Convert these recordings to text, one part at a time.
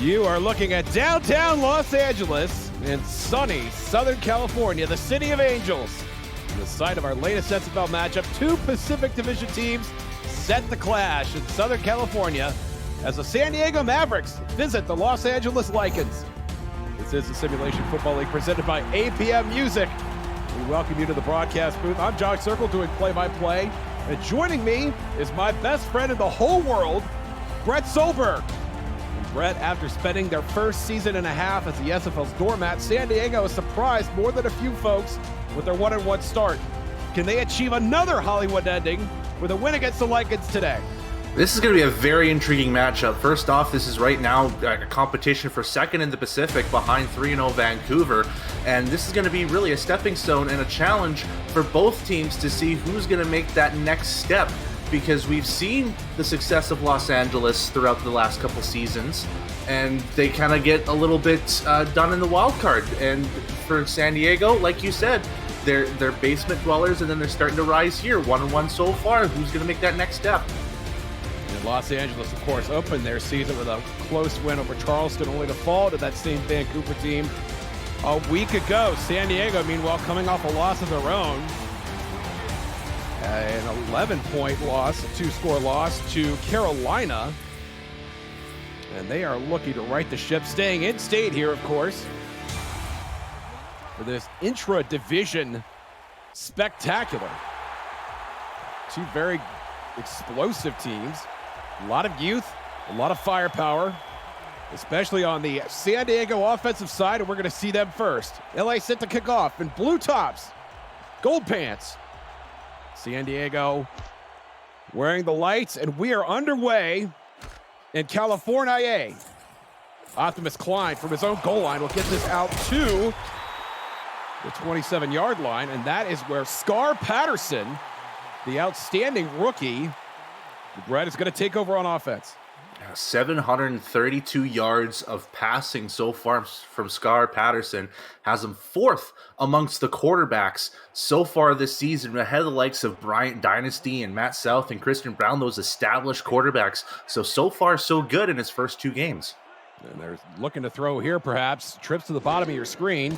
You are looking at downtown Los Angeles in sunny Southern California, the city of angels. The site of our latest SFL matchup, two Pacific Division teams set the clash in Southern California as the San Diego Mavericks visit the Los Angeles Lycans. This is the Simulation Football League presented by APM Music. We welcome you to the broadcast booth. I'm John Circle doing play-by-play, and joining me is my best friend in the whole world, Brett Solberg. Brett, after spending their first season and a half as the SFL's doormat, San Diego has surprised more than a few folks with their 1-1 start. Can they achieve another Hollywood ending with a win against the Lycans today? This is going to be a very intriguing matchup. First off, this is right now a competition for second in the Pacific behind 3-0 Vancouver, and this is going to be really a stepping stone and a challenge for both teams to see who's going to make that next step, because we've seen the success of Los Angeles throughout the last couple seasons, and they kind of get a little bit done in the wild card. And for San Diego, like you said, they're basement dwellers, and then they're starting to rise here. 1-1 so far. Who's going to make that next step? And Los Angeles, of course, opened their season with a close win over Charleston, only to fall to that same Vancouver team a week ago. San Diego, meanwhile, coming off a loss of their own. An 11-point loss, a two-score loss to Carolina. And they are looking to right the ship, staying in state here, of course, for this intra-division spectacular. Two very explosive teams. A lot of youth, a lot of firepower, especially on the San Diego offensive side, and we're going to see them first. LA set to kick off in blue tops, gold pants. San Diego wearing the lights, and we are underway in California. Optimus Klein from his own goal line will get this out to the 27-yard line, and that is where Scar Patterson, the outstanding rookie, Brett, is going to take over on offense. 732 yards of passing so far from Scar Patterson, has him fourth amongst the quarterbacks so far this season, ahead of the likes of Bryant Dynasty and Matt South and Christian Brown, those established quarterbacks. So far, so good in his first two games. And they're looking to throw here, perhaps. Trips to the bottom of your screen.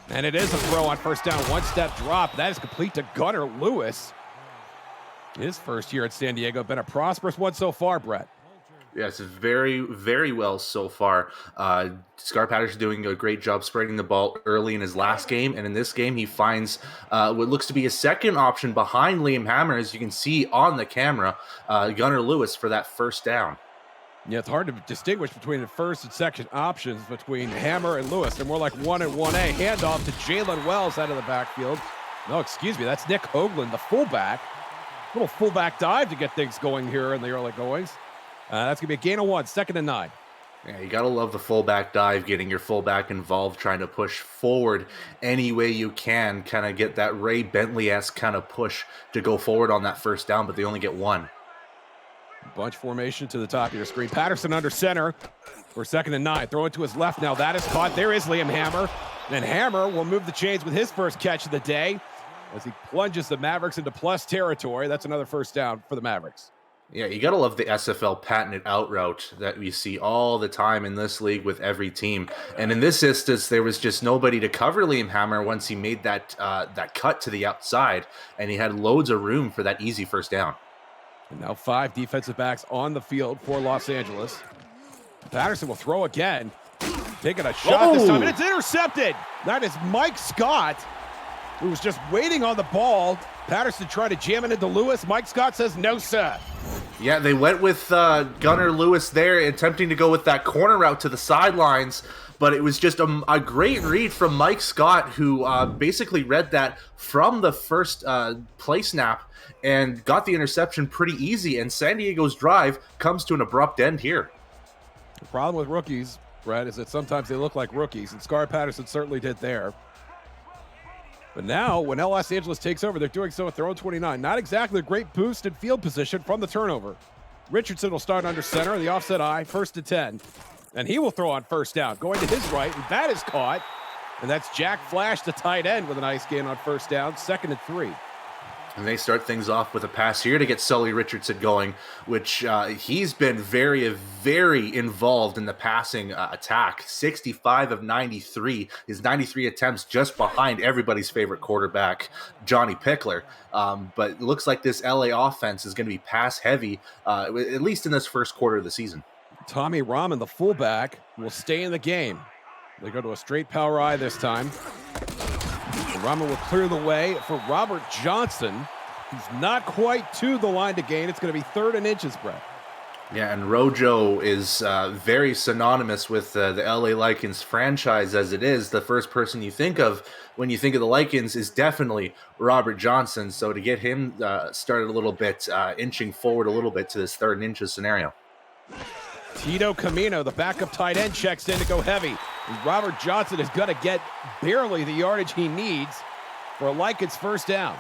And it is a throw on first down. One-step drop. That is complete to Gunnar Lewis. His first year at San Diego. Been a prosperous one so far, Brett. Yes, very, very well so far. Scar Patterson doing a great job spreading the ball early in his last game, and in this game he finds what looks to be a second option behind Liam Hammer, as you can see on the camera, Gunnar Lewis for that first down. Yeah, it's hard to distinguish between the first and second options between Hammer and Lewis. They're more like 1 and 1A. Handoff to Jalen Wells out of the backfield. No, excuse me, that's Nick Hoagland, the fullback. Little fullback dive to get things going here in the early goings. That's going to be a gain of 1, 2nd and 9. Yeah, you got to love the fullback dive, getting your fullback involved, trying to push forward any way you can, kind of get that Ray Bentley-esque kind of push to go forward on that first down, but they only get 1. Bunch formation to the top of your screen. Patterson under center for 2nd and 9. Throw it to his left now. That is caught. There is Liam Hammer. And Hammer will move the chains with his first catch of the day as he plunges the Mavericks into plus territory. That's another first down for the Mavericks. Yeah, you got to love the SFL patented out route that we see all the time in this league with every team. And in this instance, there was just nobody to cover Liam Hammer once he made that cut to the outside, and he had loads of room for that easy first down. And now 5 defensive backs on the field for Los Angeles. Patterson will throw again, taking a shot this time, and it's intercepted. That is Mike Scott, who was just waiting on the ball. Patterson tried to jam it into Lewis. Mike Scott says, no, sir. Yeah, they went with Gunnar Lewis there, attempting to go with that corner route to the sidelines, but it was just a great read from Mike Scott, who basically read that from the first play snap and got the interception pretty easy, and San Diego's drive comes to an abrupt end here. The problem with rookies, Brett, is that sometimes they look like rookies, and Scar Patterson certainly did there. But now, when Los Angeles takes over, they're doing so at their own 29. Not exactly a great boost in field position from the turnover. Richardson will start under center, the offset eye, 1st and 10. And he will throw on first down, going to his right, and that is caught. And that's Jack Flash, the tight end, with a nice gain on first down, 2nd and 3. And they start things off with a pass here to get Sully Richardson going, which he's been very, very involved in the passing attack. 65 of 93, his 93 attempts just behind everybody's favorite quarterback, Johnny Pickler. But it looks like this LA offense is going to be pass heavy, at least in this first quarter of the season. Tommy Rahman, the fullback, will stay in the game. They go to a straight power I this time. Rahman will clear the way for Robert Johnson, who's not quite to the line to gain. It's going to be 3rd and inches, Brett. Yeah, and Rojo is very synonymous with the LA Lycans franchise as it is. The first person you think of when you think of the Lycans is definitely Robert Johnson. So to get him started a little bit, inching forward a little bit to this 3rd and inches scenario. Tito Camino, the backup tight end, checks in to go heavy. And Robert Johnson is going to get barely the yardage he needs for a Lycans first down.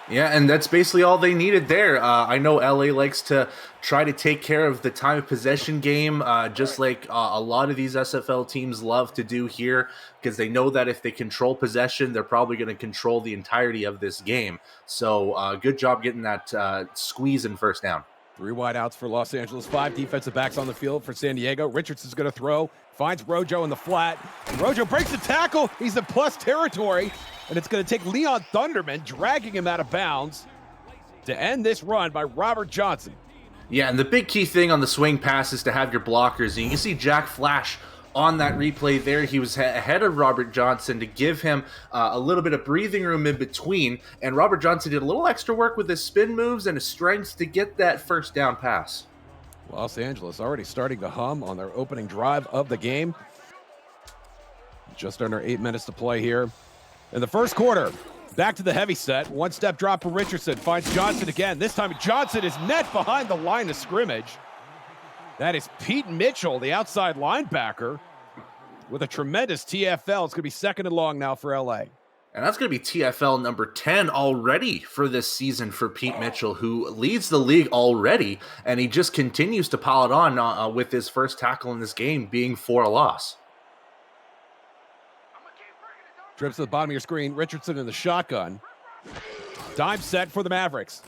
Yeah, and that's basically all they needed there. I know LA likes to try to take care of the time of possession game, just like a lot of these SFL teams love to do here, because they know that if they control possession, they're probably going to control the entirety of this game. So good job getting that squeeze in first down. 3 wideouts for Los Angeles, 5 defensive backs on the field for San Diego. Richardson's going to throw, finds Rojo in the flat. Rojo breaks the tackle. He's in plus territory, and it's going to take Leon Thunderman dragging him out of bounds to end this run by Robert Johnson. Yeah, and the big key thing on the swing pass is to have your blockers. And you can see Jack Flash on that replay there. He was ahead of Robert Johnson to give him a little bit of breathing room in between. And Robert Johnson did a little extra work with his spin moves and his strength to get that first down pass. Los Angeles already starting to hum on their opening drive of the game. Just under 8 minutes to play here in the first quarter. Back to the heavy set. 1-step drop for Richardson. Finds Johnson again. This time Johnson is net behind the line of scrimmage. That is Pete Mitchell, the outside linebacker, with a tremendous TFL. It's going to be 2nd and long now for LA. And that's going to be TFL number 10 already for this season for Pete Mitchell, who leads the league already, and he just continues to pile it on with his first tackle in this game being for a loss. Trips to the bottom of your screen. Richardson in the shotgun. Dime set for the Mavericks.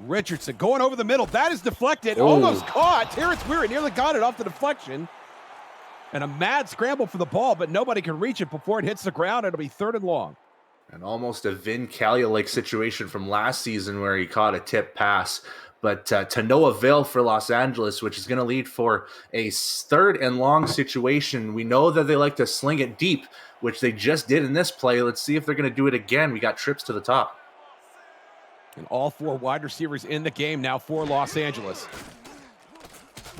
Richardson going over the middle. That is deflected. Almost caught. Terrence Weary nearly got it off the deflection. And a mad scramble for the ball, but nobody can reach it before it hits the ground. It'll be 3rd and long. And almost a Vin Calia-like situation from last season where he caught a tip pass. But to no avail for Los Angeles, which is going to lead for a 3rd and long situation. We know that they like to sling it deep, which they just did in this play. Let's see if they're going to do it again. We got trips to the top. And all 4 wide receivers in the game now for Los Angeles.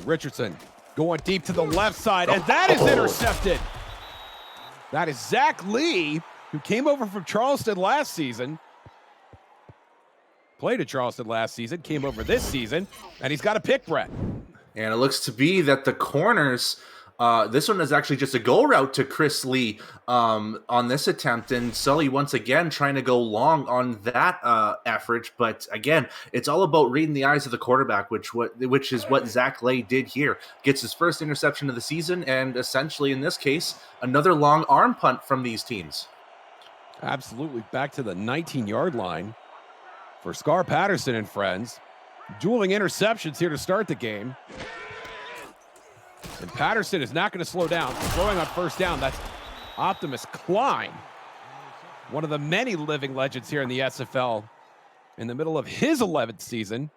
Richardson going deep to the left side, and that is intercepted. That is Zach Lee, who came over from Charleston last season. Played at Charleston last season, came over this season, and he's got a pick, Brett. And it looks to be that the corners, this one is actually just a go route to Chris Lee on this attempt. And Sully once again trying to go long on that effort. But again, it's all about reading the eyes of the quarterback, which is what Zach Lee did here. Gets his first interception of the season, and essentially in this case, another long arm punt from these teams. Absolutely back to the 19-yard line for Scar Patterson and friends. Dueling interceptions here to start the game. And Patterson is not going to slow down. Throwing on first down, that's Optimus Klein, one of the many living legends here in the SFL, in the middle of his 11th season,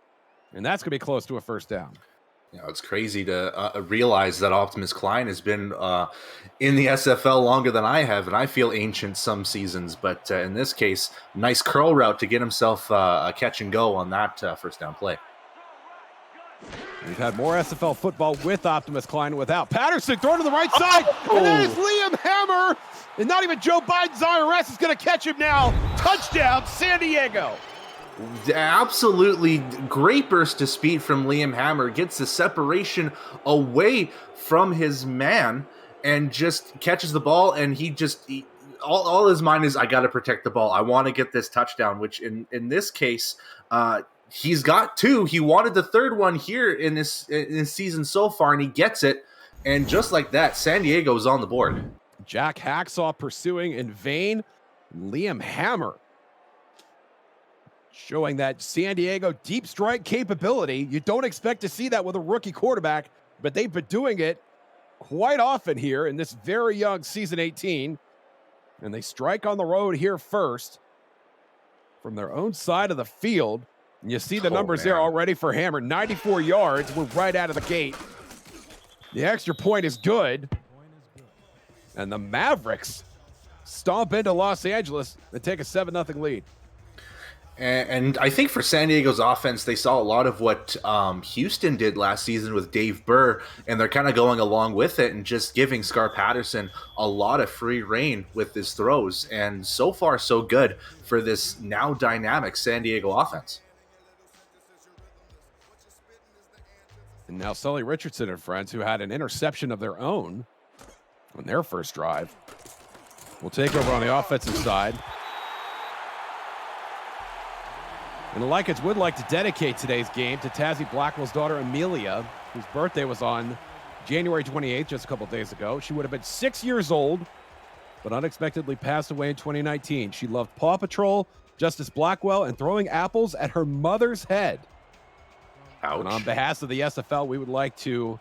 and that's going to be close to a first down. You know, it's crazy to realize that Optimus Klein has been in the SFL longer than I have, and I feel ancient some seasons. But in this case, nice curl route to get himself a catch and go on that first down play. We've had more SFL football with Optimus Klein without. Patterson thrown to the right side, and that is Liam Hammer. And not even Joe Biden's IRS is going to catch him now. Touchdown, San Diego. Absolutely great burst of speed from Liam Hammer. Gets the separation away from his man and just catches the ball. And all his mind is, I got to protect the ball. I want to get this touchdown, which in this case, he's got 2. He wanted the 3rd one here in this season so far, and he gets it. And just like that, San Diego's on the board. Jack Hacksaw pursuing in vain. Liam Hammer showing that San Diego deep strike capability. You don't expect to see that with a rookie quarterback, but they've been doing it quite often here in this very young season 18. And they strike on the road here first from their own side of the field. And you see the numbers there already for Hammer. 94 yards. We're right out of the gate. The extra point is good. And the Mavericks stomp into Los Angeles and take a 7-0 lead. And I think for San Diego's offense, they saw a lot of what Houston did last season with Dave Burr, and they're kind of going along with it and just giving Scar Patterson a lot of free reign with his throws. And so far, so good for this now dynamic San Diego offense. And now Sully Richardson and friends, who had an interception of their own on their first drive, will take over on the offensive side. And the Lycans would like to dedicate today's game to Tazzy Blackwell's daughter, Amelia, whose birthday was on January 28th, just a couple days ago. She would have been 6 years old, but unexpectedly passed away in 2019. She loved Paw Patrol, Justice Blackwell, and throwing apples at her mother's head. Ouch. And on behalf of the SFL, we would like to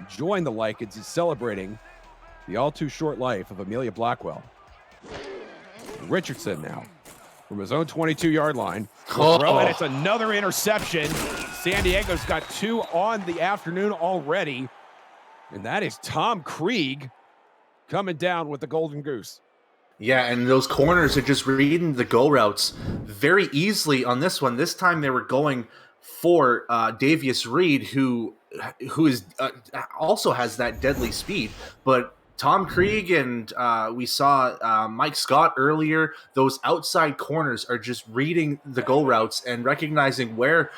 join the Lycans in celebrating the all-too-short life of Amelia Blackwell. Richardson now, from his own 22-yard line, will throw it. It's another interception. San Diego's got 2 on the afternoon already, and that is Tom Krieg coming down with the Golden Goose. Yeah, and those corners are just reading the go routes very easily on this one. This time they were going for Davius Reed, who is also has that deadly speed, but Tom Krieg and we saw Mike Scott earlier. Those outside corners are just reading the go routes and recognizing where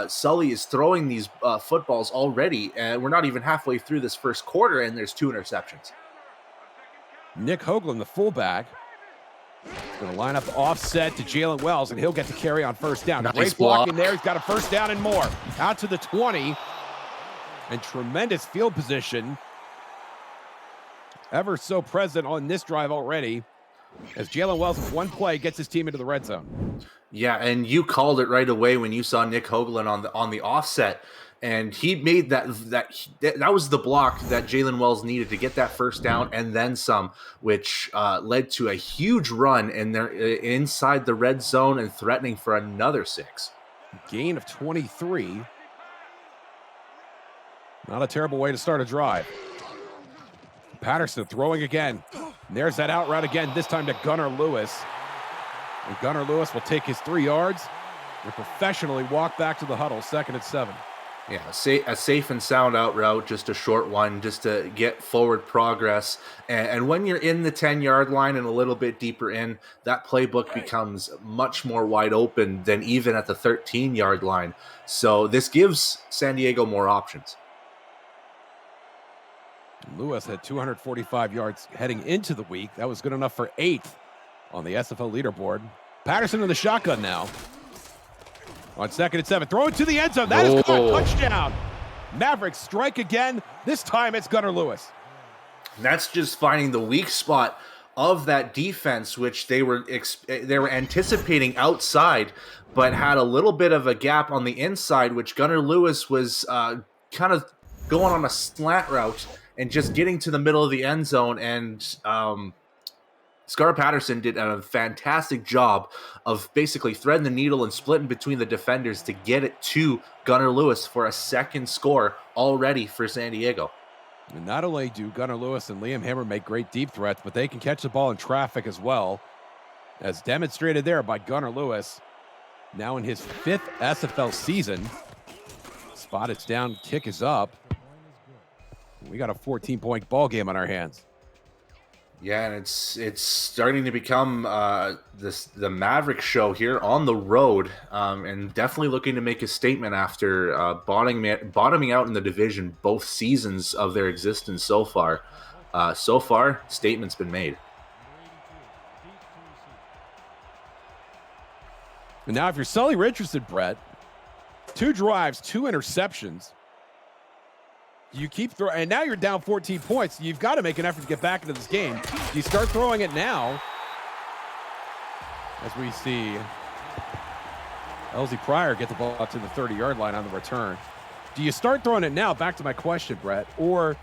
Sully is throwing these footballs already. And we're not even halfway through this first quarter, and there's 2 interceptions. Nick Hoagland, the fullback, is going to line up offset to Jalen Wells, and he'll get to carry on first down. Nice Great blocking there. He's got a first down and more. Out to the 20. And tremendous field position, ever so present on this drive already, as Jalen Wells with one play gets his team into the red zone. Yeah, and you called it right away when you saw Nick Hoagland on the offset, and he made that was the block that Jalen Wells needed to get that first down and then some, which led to a huge run, and they're inside the red zone and threatening for another 6. Gain of 23. Not a terrible way to start a drive. Patterson throwing again. And there's that out route again, this time to Gunnar Lewis. And Gunnar Lewis will take his 3 yards and professionally walk back to the huddle, 2nd and 7. Yeah, a safe and sound out route, just a short one, just to get forward progress. And when you're in the 10-yard line and a little bit deeper in, that playbook becomes much more wide open than even at the 13-yard line. So this gives San Diego more options. Lewis had 245 yards heading into the week. That was good enough for 8th on the SFL leaderboard. Patterson in the shotgun now. On 2nd and 7. Throw it to the end zone. That is caught. Touchdown. Mavericks strike again. This time it's Gunnar Lewis. And that's just finding the weak spot of that defense, which they were anticipating outside, but had a little bit of a gap on the inside, which Gunnar Lewis was kind of going on a slant route and just getting to the middle of the end zone. And Scar Patterson did a fantastic job of basically threading the needle and splitting between the defenders to get it to Gunnar Lewis for a 2nd score already for San Diego. And not only do Gunnar Lewis and Liam Hammer make great deep threats, but they can catch the ball in traffic as well, as demonstrated there by Gunnar Lewis, now in his 5th SFL season. Spot it's down, kick is up. We got a 14-point ball game on our hands. Yeah, and it's starting to become the Mavericks show here on the road, and definitely looking to make a statement after bottoming out in the division both seasons of their existence so far. So far, statement's been made. And now if you're Sully Richardson, Brett, 2 drives, 2 interceptions. You keep throwing, and now you're down 14 points. You've got to make an effort to get back into this game. You start throwing it now, as we see Elsie Pryor get the ball up to the 30-yard line on the return. Do you start throwing it now? Back to my question, Brett. Or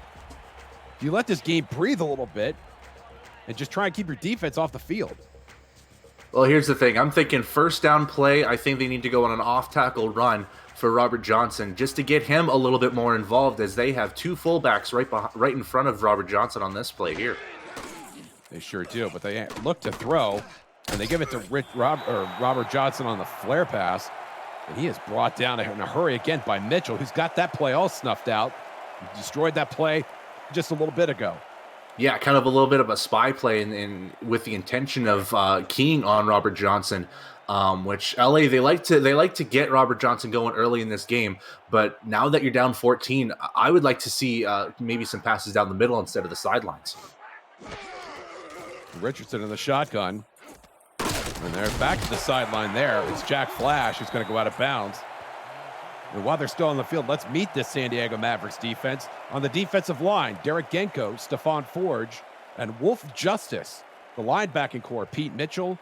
do you let this game breathe a little bit and just try and keep your defense off the field? Well, here's the thing. I'm thinking first down play. I think they need to go on an off-tackle run for Robert Johnson just to get him a little bit more involved, as they have two fullbacks right in front of Robert Johnson on this play here. They sure do, but they look to throw, and they give it to Robert Johnson on the flare pass, and he is brought down in a hurry again by Mitchell, who's got that play all snuffed out. He destroyed that play just a little bit ago. Yeah, kind of a little bit of a spy play with the intention of keying on Robert Johnson, which LA they like to get Robert Johnson going early in this game. But now that you're down 14, I would like to see maybe some passes down the middle instead of the sidelines. Richardson in the shotgun, and they're back to the sideline. There, it's Jack Flash who's going to go out of bounds. And while they're still on the field, let's meet this San Diego Mavericks defense. On the defensive line, Derek Genko, Stephon Forge, and Wolf Justice. The linebacking core, Pete Mitchell,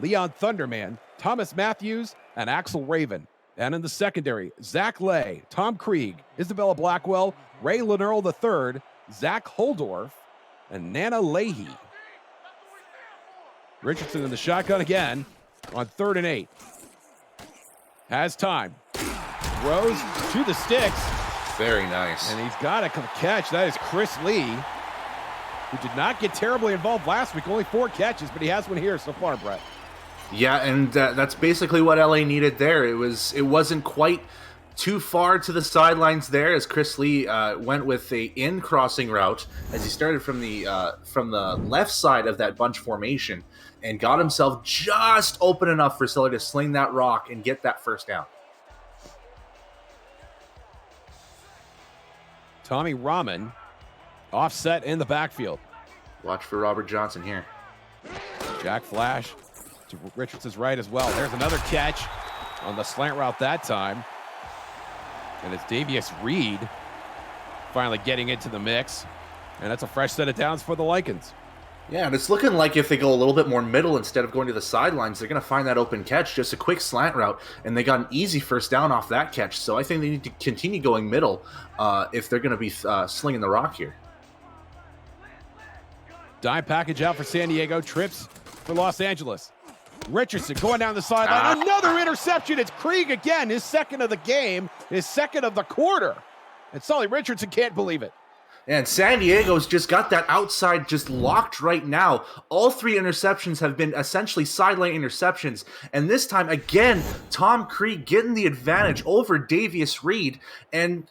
Leon Thunderman, Thomas Matthews, and Axel Raven. And in the secondary, Zach Lay, Tom Krieg, Isabella Blackwell, Ray Lenerl III, Zach Holdorf, and Nana Leahy. Richardson in the shotgun again on 3rd and 8. Has time. Throws to the sticks. Very nice. And he's got a catch. That is Chris Lee, who did not get terribly involved last week. Only 4 catches, but he has one here so far, Brett. Yeah, and that's basically what LA needed there. It wasn't quite too far to the sidelines there, as Chris Lee went with a in-crossing route as he started from the left side of that bunch formation and got himself just open enough for Sully to sling that rock and get that first down. Tommy Rahman offset in the backfield. Watch for Robert Johnson here. Jack Flash to Richardson's right as well. There's another catch on the slant route that time. And it's Davius Reed finally getting into the mix. And that's a fresh set of downs for the Lycans. Yeah, and it's looking like if they go a little bit more middle instead of going to the sidelines, they're going to find that open catch, just a quick slant route, and they got an easy first down off that catch. So I think they need to continue going middle if they're going to be slinging the rock here. Dime package out for San Diego, trips for Los Angeles. Richardson going down the sideline. Another interception. It's Krieg again, his second of the game, his second of the quarter. And Sully Richardson can't believe it. And San Diego's just got that outside just locked right now. All 3 interceptions have been essentially sideline interceptions. And this time, again, Tom Krieg getting the advantage over Davius Reed. And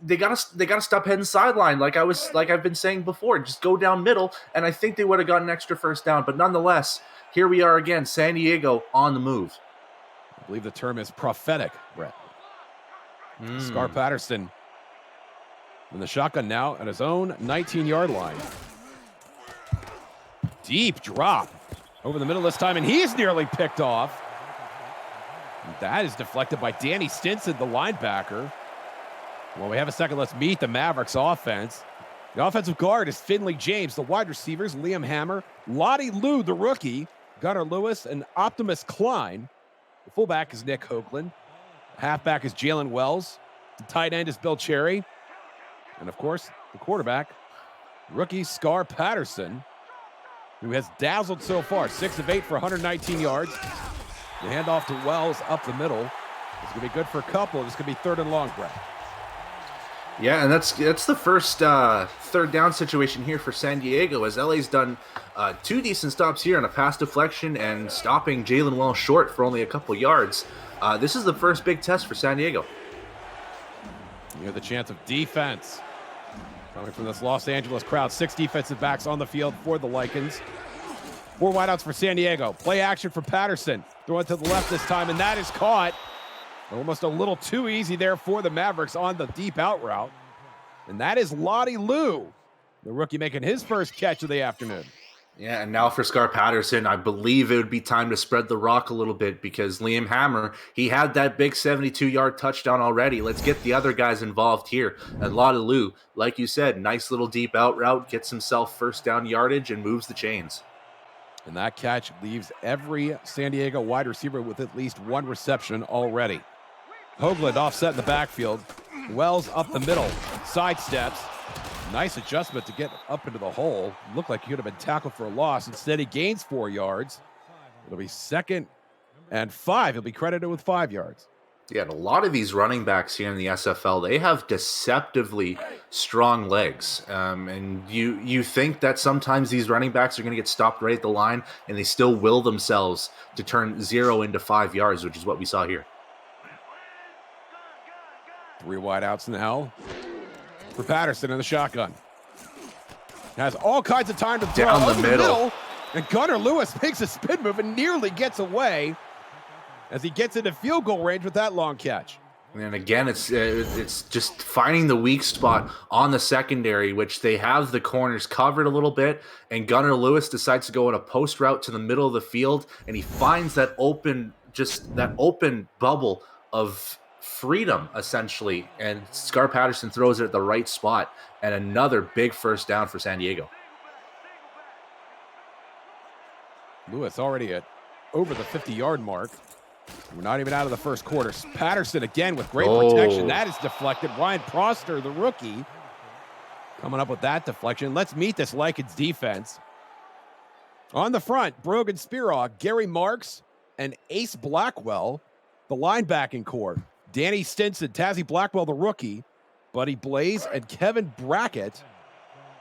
they gotta stop heading sideline, like I've been saying before. Just go down middle, and I think they would have gotten an extra first down. But nonetheless, here we are again, San Diego on the move. I believe the term is prophetic, Brett. Scar Patterson in the shotgun now at his own 19-yard line. Deep drop over the middle this time, and he's nearly picked off. And that is deflected by Danny Stinson, the linebacker. Well, we have a second. Let's meet the Mavericks offense. The offensive guard is Finley James. The wide receivers, Liam Hammer, Lottie Lou, the rookie, Gunnar Lewis, and Optimus Klein. The fullback is Nick Hoagland. The halfback is Jalen Wells. The tight end is Bill Cherry. And, of course, the quarterback, rookie Scar Patterson, who has dazzled so far. 6 of 8 for 119 yards. The handoff to Wells up the middle. It's going to be good for a couple. It's going to be 3rd and long, Brett. Yeah, and that's the first 3rd down situation here for San Diego, as LA's done 2 decent stops here on a pass deflection and stopping Jalen Wells short for only a couple yards. This is the first big test for San Diego. You have the chance of defense coming from this Los Angeles crowd. 6 defensive backs on the field for the Lycans. 4 wideouts for San Diego. Play action for Patterson. Throwing to the left this time, and that is caught. Almost a little too easy there for the Mavericks on the deep out route. And that is Lottie Lou, the rookie, making his first catch of the afternoon. Yeah, and now for Scar Patterson, I believe it would be time to spread the rock a little bit, because Liam Hammer, he had that big 72-yard touchdown already. Let's get the other guys involved here. And Lottie Lou, like you said, nice little deep out route, gets himself first down yardage and moves the chains. And that catch leaves every San Diego wide receiver with at least one reception already. Hoagland offset in the backfield. Wells up the middle, sidesteps. Nice adjustment to get up into the hole. Looked like he could have been tackled for a loss. Instead, he gains 4 yards. It'll be 2nd and 5. He'll be credited with 5 yards. Yeah, and a lot of these running backs here in the SFL, they have deceptively strong legs. And you think that sometimes these running backs are going to get stopped right at the line, and they still will themselves to turn 0 into 5 yards, which is what we saw here. 3 wide outs now for Patterson in the shotgun. Has all kinds of time to throw down the middle. And Gunnar Lewis makes a spin move and nearly gets away as he gets into field goal range with that long catch. And again, it's just finding the weak spot on the secondary, which they have the corners covered a little bit, and Gunnar Lewis decides to go on a post route to the middle of the field, and he finds that open bubble of freedom, essentially, and Scar Patterson throws it at the right spot, and another big first down for San Diego. Lewis already at over the 50-yard mark. We're not even out of the first quarter. Patterson again with great protection. That is deflected. Ryan Proster, the rookie, coming up with that deflection. Let's meet this Lycans defense. On the front, Brogan Spiraw, Gary Marks, and Ace Blackwell, the linebacking core. Danny Stinson, Tazzy Blackwell, the rookie, Buddy Blaze, and Kevin Brackett.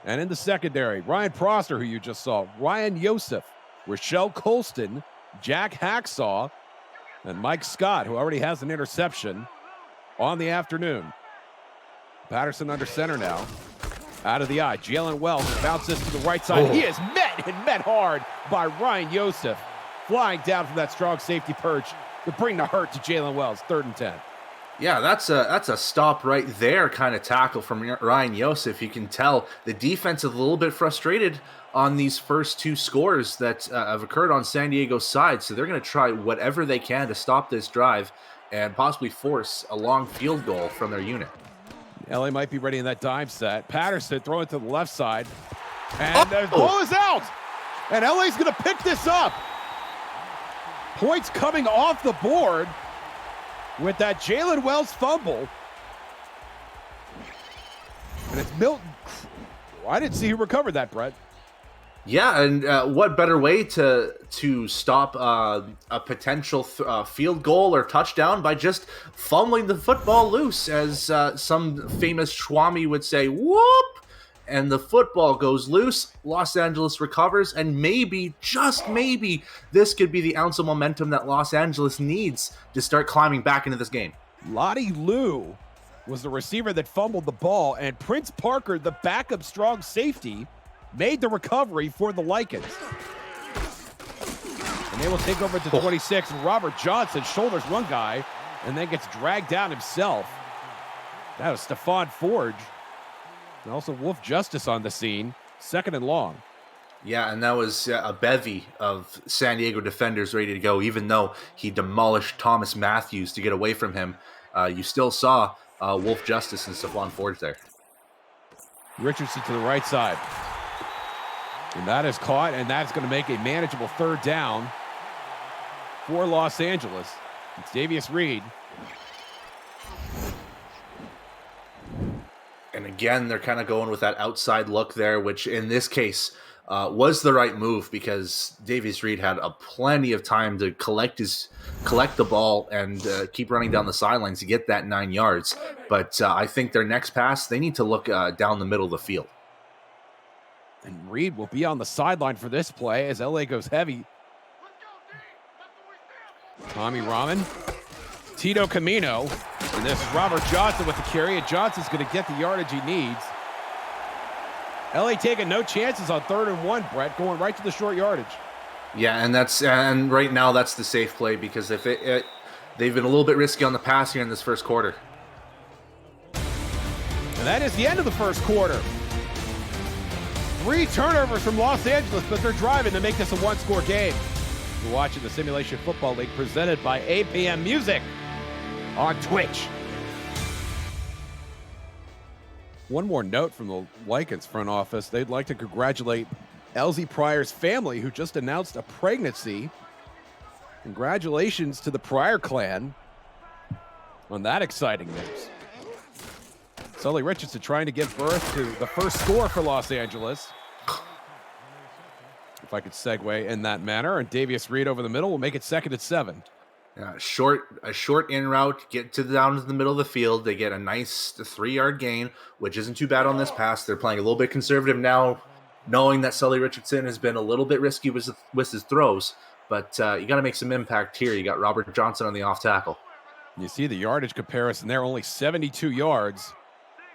And in the secondary, Ryan Proster, who you just saw, Ryan Yosef, Rochelle Colston, Jack Hacksaw, and Mike Scott, who already has an interception on the afternoon. Patterson under center now. Out of the eye. Jalen Wells bounces to the right side. He is met hard by Ryan Yosef. Flying down from that strong safety perch to bring the hurt to Jalen Wells. 3rd and 10. Yeah, that's a stop right there kind of tackle from Ryan Yosef. You can tell the defense is a little bit frustrated on these first 2 scores that have occurred on San Diego's side. So they're going to try whatever they can to stop this drive and possibly force a long field goal from their unit. LA might be ready in that dime set. Patterson throwing to the left side. And the ball is out. And LA's going to pick this up. Points coming off the board with that Jalen Wells fumble. And it's Milton. I didn't see who recovered that, Brett. Yeah, and what better way to stop a potential field goal or touchdown by just fumbling the football loose, as some famous Schwami would say, whoop, and the football goes loose. Los Angeles recovers, and maybe, just maybe, this could be the ounce of momentum that Los Angeles needs to start climbing back into this game. Lottie Lou was the receiver that fumbled the ball, and Prince Parker, the backup strong safety, made the recovery for the Lycans. And they will take over to 26. And Robert Johnson shoulders one guy and then gets dragged down himself. That was Stephon Forge. And also Wolf Justice on the scene. 2nd and long. Yeah, and that was a bevy of San Diego defenders ready to go. Even though he demolished Thomas Matthews to get away from him, you still saw Wolf Justice and Stephon Forge there. Richardson to the right side. And that is caught, and that's going to make a manageable 3rd down for Los Angeles. It's Davius Reed. And again, they're kind of going with that outside look there, which in this case was the right move, because Davius Reed had plenty of time to collect the ball and keep running down the sidelines to get that 9 yards. But I think their next pass, they need to look down the middle of the field. And Reed will be on the sideline for this play as LA goes heavy. Tommy Rahman, Tito Camino, and this is Robert Johnson with the carry, and Johnson's going to get the yardage he needs. LA taking no chances on 3rd and 1, Brett, going right to the short yardage. Yeah, and right now that's the safe play, because if they've been a little bit risky on the pass here in this first quarter. And that is the end of the first quarter. 3 turnovers from Los Angeles, but they're driving to make this a 1-score game. You're watching the Simulation Football League presented by APM Music on Twitch. One more note from the Lycans front office. They'd like to congratulate Elsie Pryor's family, who just announced a pregnancy. Congratulations to the Pryor clan on that exciting news. Sully Richardson trying to give birth to the first score for Los Angeles. If I could segue in that manner. And Davius Reed over the middle will make it 2nd and 7. A short in route, get down to the middle of the field. They get a nice 3-yard gain, which isn't too bad on this pass. They're playing a little bit conservative now, knowing that Sully Richardson has been a little bit risky with his throws. But you got to make some impact here. You got Robert Johnson on the off tackle. You see the yardage comparison there, only 72 yards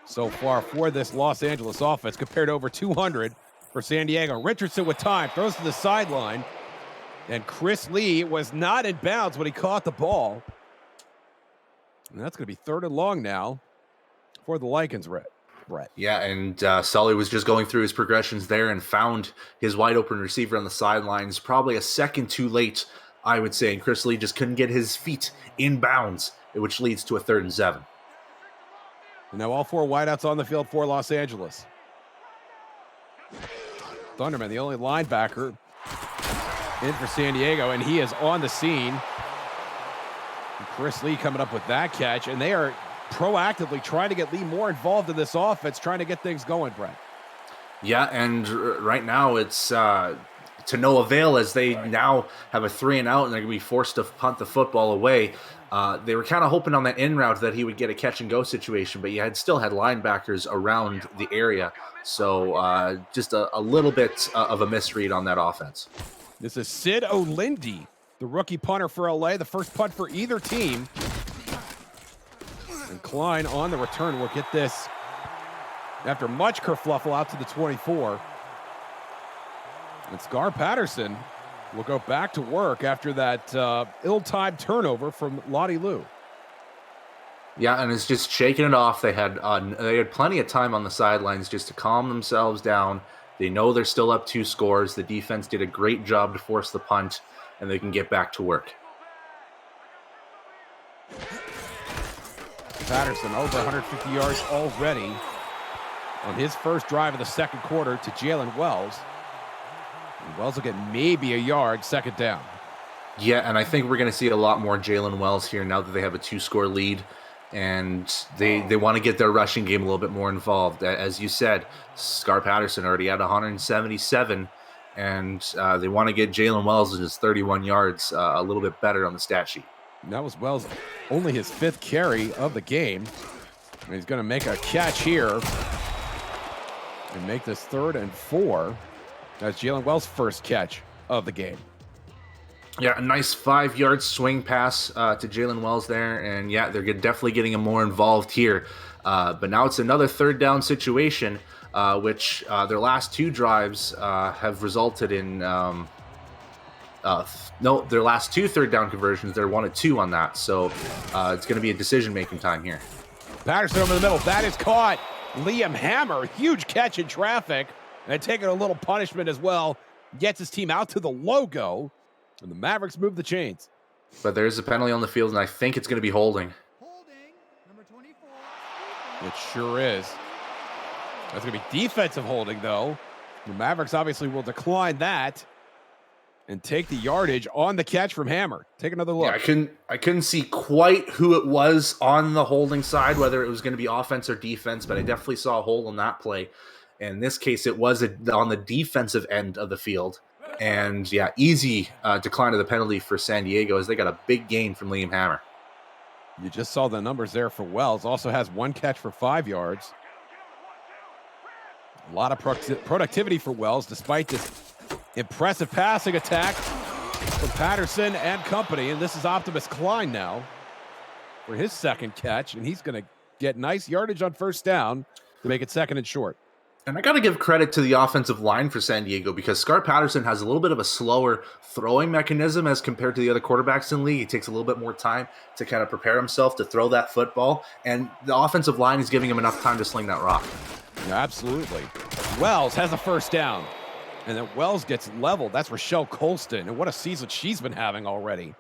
so far for this Los Angeles offense compared to over 200 for San Diego. Richardson with time, throws to the sideline. And Chris Lee was not in bounds when he caught the ball. And that's going to be 3rd and long now for the Lycans, Brett. Yeah, and Sully was just going through his progressions there and found his wide open receiver on the sidelines. Probably a second too late, I would say. And Chris Lee just couldn't get his feet in bounds, which leads to a 3rd and 7. And now all 4 wideouts on the field for Los Angeles. Thunderman, the only linebacker in for San Diego, and he is on the scene. And Chris Lee coming up with that catch, and they are proactively trying to get Lee more involved in this offense, trying to get things going, Brett. Yeah, and right now it's to no avail as they now have a 3 and out, and they're going to be forced to punt the football away. They were kind of hoping on that in route that he would get a catch and go situation, but you still had linebackers around the area. So just a little bit of a misread on that offense. This is Sid O'Lindy, the rookie punter for LA, the first punt for either team. And Klein on the return will get this after much kerfluffle out to the 24. And Scar Patterson will go back to work after that ill-timed turnover from Lottie Lou. Yeah, and it's just shaking it off. They had plenty of time on the sidelines just to calm themselves down. They know they're still up 2 scores. The defense did a great job to force the punt, and they can get back to work. Patterson over 150 yards already on his first drive of the second quarter to Jalen Wells. And Wells will get maybe a yard, 2nd down. Yeah, and I think we're going to see a lot more Jalen Wells here now that they have a 2-score lead. And they want to get their rushing game a little bit more involved. As you said, Scar Patterson already had 177, and they want to get Jalen Wells and his 31 yards a little bit better on the stat sheet. And that was Wells' only his 5th carry of the game. And he's going to make a catch here and make this 3rd and 4. That's Jalen Wells' first catch of the game. Yeah, a nice 5-yard swing pass to Jalen Wells there. And yeah, they're definitely getting him more involved here. But now it's another 3rd down situation, which their last 2 drives have resulted in... their last 2 3rd down conversions, they're 1 of 2 on that. So it's going to be a decision-making time here. Patterson over the middle. That is caught. Liam Hammer, huge catch in traffic. And taking a little punishment as well. Gets his team out to the logo. And the Mavericks move the chains. But there's a penalty on the field, and I think it's going to be holding. Holding, number 24. It sure is. That's going to be defensive holding, though. The Mavericks obviously will decline that and take the yardage on the catch from Hammer. Take another look. Yeah, I couldn't see quite who it was on the holding side, whether it was going to be offense or defense, but I definitely saw a hold on that play. In this case, it was on the defensive end of the field. And yeah, easy decline of the penalty for San Diego as they got a big gain from Liam Hammer. You just saw the numbers there for Wells. Also has 1 catch for 5 yards. A lot of productivity for Wells despite this impressive passing attack from Patterson and company. And this is Optimus Klein now for his 2nd catch. And he's going to get nice yardage on 1st down to make it 2nd and short. And I got to give credit to the offensive line for San Diego because Scar Patterson has a little bit of a slower throwing mechanism as compared to the other quarterbacks in the league. He takes a little bit more time to kind of prepare himself to throw that football. And the offensive line is giving him enough time to sling that rock. Yeah, absolutely. Wells has a 1st down. And then Wells gets leveled. That's Rochelle Colston. And what a season she's been having already.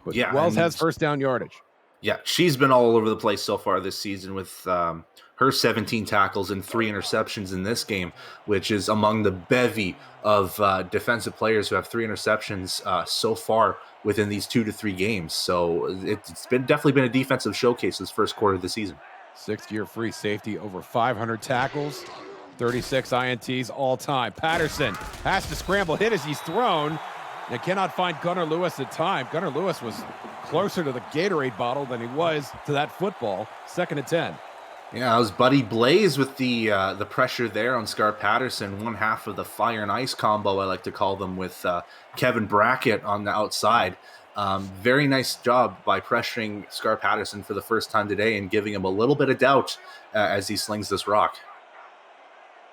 But yeah, Wells has 1st down yardage. Yeah, she's been all over the place so far this season with her 17 tackles and 3 interceptions in this game, which is among the bevy of defensive players who have 3 interceptions so far within these 2 to 3 games. So it's been definitely been a defensive showcase this first quarter of the season. 6th-year free safety, over 500 tackles, 36 INTs all time. Patterson has to scramble, hit as he's thrown. They cannot find Gunnar Lewis at time. Gunnar Lewis was closer to the Gatorade bottle than he was to that football. 2nd and 10. Yeah, it was Buddy Blaze with the pressure there on Scar Patterson, one half of the fire and ice combo, I like to call them, with Kevin Brackett on the outside. Very nice job by pressuring Scar Patterson for the first time today and giving him a little bit of doubt as he slings this rock.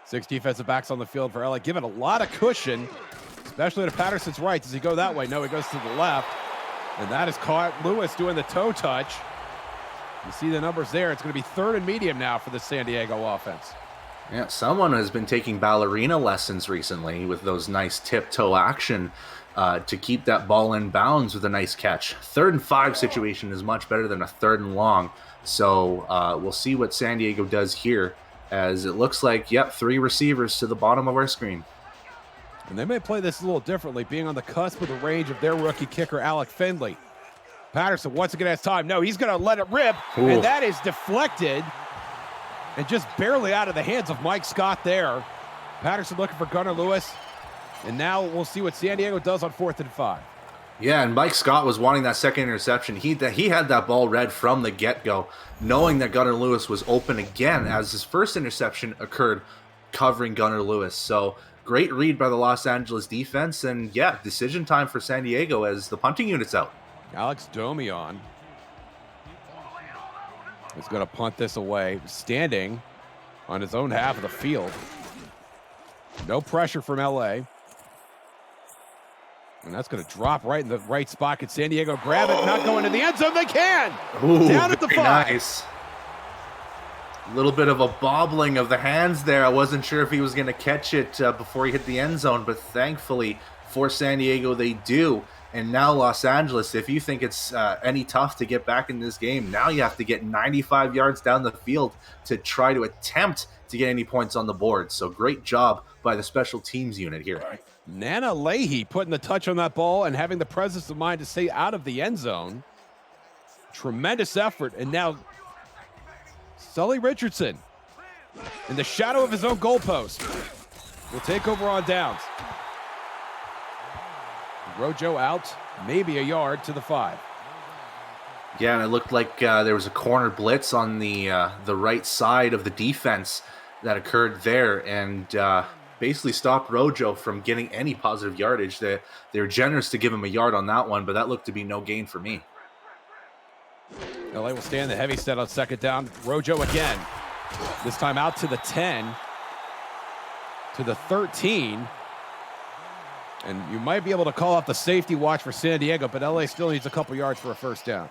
6 defensive backs on the field for LA, giving a lot of cushion, especially to Patterson's right. Does he go that way? No, he goes to the left. And that is caught. Lewis doing the toe touch. You see the numbers there. It's going to be 3rd and medium now for the San Diego offense. Yeah, someone has been taking ballerina lessons recently with those nice tip-toe action to keep that ball in bounds with a nice catch. 3rd and 5 situation is much better than a 3rd and long. So we'll see what San Diego does here, as it looks like, yep, 3 receivers to the bottom of our screen. And they may play this a little differently, being on the cusp of the range of their rookie kicker, Alec Findlay. Patterson once again has time. No, he's going to let it rip, Ooh. And that is deflected and just barely out of the hands of Mike Scott there. Patterson looking for Gunnar Lewis, and now we'll see what San Diego does on 4th and 5. Yeah, and Mike Scott was wanting that second interception. He had that ball read from the get-go, knowing that Gunnar Lewis was open again as his first interception occurred covering Gunnar Lewis. So great read by the Los Angeles defense, and yeah, decision time for San Diego as the punting unit's out. Alex Domion is going to punt this away, standing on his own half of the field. No pressure from LA. And that's going to drop right in the right spot. Can San Diego grab it? Not going to the end zone. They can. Ooh, down at the 5. Nice. A little bit of a bobbling of the hands there. I wasn't sure if he was going to catch it before he hit the end zone, but thankfully for San Diego, they do. And now Los Angeles, if you think it's any tough to get back in this game, now you have to get 95 yards down the field to try to attempt to get any points on the board. So great job by the special teams unit here. Nana Leahy putting the touch on that ball and having the presence of mind to stay out of the end zone. Tremendous effort. And now Sully Richardson, in the shadow of his own goalpost, will take over on downs. Rojo out, maybe a yard to the 5. Yeah, and it looked like there was a corner blitz on the right side of the defense that occurred there, and basically stopped Rojo from getting any positive yardage. They were generous to give him a yard on that one, but that looked to be no gain for me. LA will stand the heavy set on 2nd down. Rojo again, this time out to the 10, to the 13. And you might be able to call off the safety watch for San Diego, but LA still needs a couple yards for a 1st down.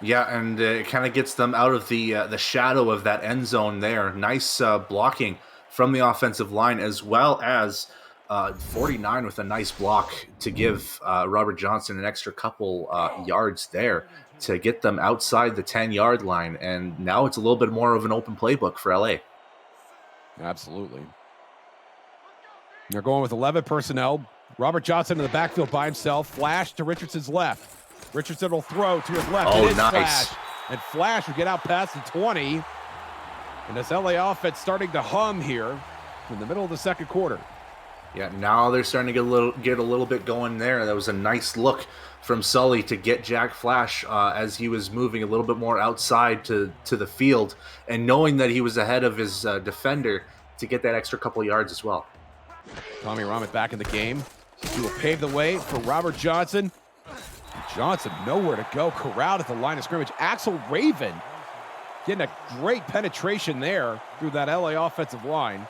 Yeah, and it kind of gets them out of the shadow of that end zone there. Nice blocking from the offensive line, as well as 49 with a nice block to give Robert Johnson an extra couple yards there to get them outside the 10-yard line. And now it's a little bit more of an open playbook for LA. Absolutely. They're going with 11 personnel. Robert Johnson in the backfield by himself. Flash to Richardson's left. Richardson will throw to his left. Oh, it is nice. Flash. And Flash will get out past the 20. And this LA offense starting to hum here in the middle of the 2nd quarter. Yeah, now they're starting to get a little bit going there. That was a nice look from Sully to get Jack Flash as he was moving a little bit more outside to the field, and knowing that he was ahead of his defender to get that extra couple yards as well. Tommy Rahmet back in the game. He will pave the way for Robert Johnson. Johnson nowhere to go, corralled at the line of scrimmage. Axel Raven getting a great penetration there through that LA offensive line,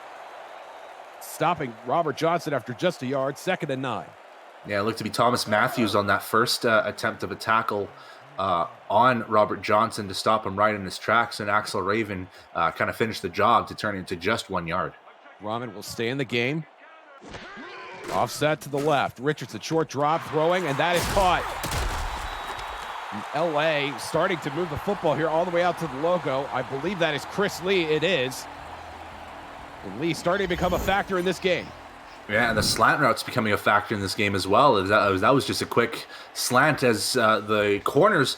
stopping Robert Johnson after just a yard. 2nd and 9. Yeah, it looked to be Thomas Matthews on that first attempt of a tackle on Robert Johnson to stop him right in his tracks, and Axel Raven kind of finished the job to turn it into just 1 yard. Rahmet will stay in the game. Offset to the left. Richardson, short drop, throwing, and that is caught. LA starting to move the football here all the way out to the logo. I believe that is Chris Lee. It is. And Lee starting to become a factor in this game. Yeah, and the slant route's becoming a factor in this game as well. That was just a quick slant as the corners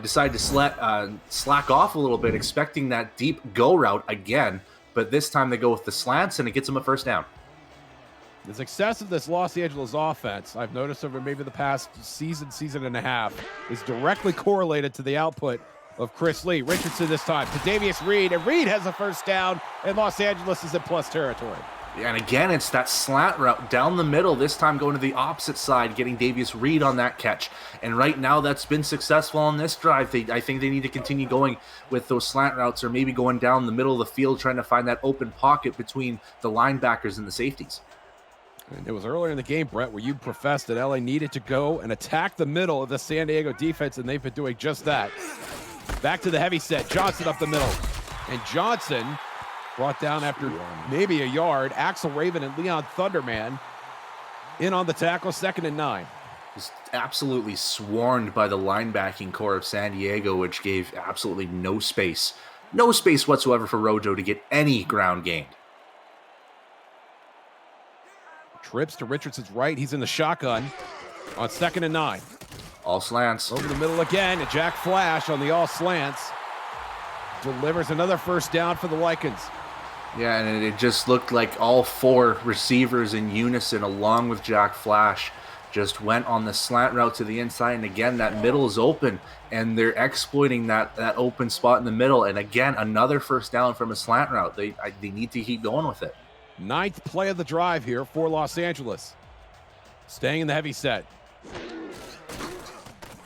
decide to slack off a little bit, expecting that deep go route again. But this time they go with the slants, and it gets them a first down. The success of this Los Angeles offense, I've noticed over maybe the past season and a half, is directly correlated to the output of Chris Lee. Richardson this time to Davius Reed, and Reed has a first down, and Los Angeles is in plus territory. And again, it's that slant route down the middle, this time going to the opposite side, getting Davius Reed on that catch. And right now that's been successful on this drive. I think they need to continue going with those slant routes, or maybe going down the middle of the field, trying to find that open pocket between the linebackers and the safeties. And it was earlier in the game, Brett, where you professed that LA needed to go and attack the middle of the San Diego defense, and they've been doing just that. Back to the heavy set. Johnson up the middle. And Johnson brought down after maybe a yard. Axel Raven and Leon Thunderman in on the tackle, 2nd and 9. Just absolutely swarmed by the linebacking core of San Diego, which gave absolutely no space whatsoever for Rojo to get any ground gained. Trips to Richardson's right. He's in the shotgun on 2nd and 9. All slants. Over the middle again. And Jack Flash on the all slants delivers another first down for the Lycans. Yeah, and it just looked like all 4 receivers in unison, along with Jack Flash, just went on the slant route to the inside. And again, that middle is open, and they're exploiting that open spot in the middle. And again, another first down from a slant route. They need to keep going with it. 9th play of the drive here for Los Angeles. Staying in the heavy set.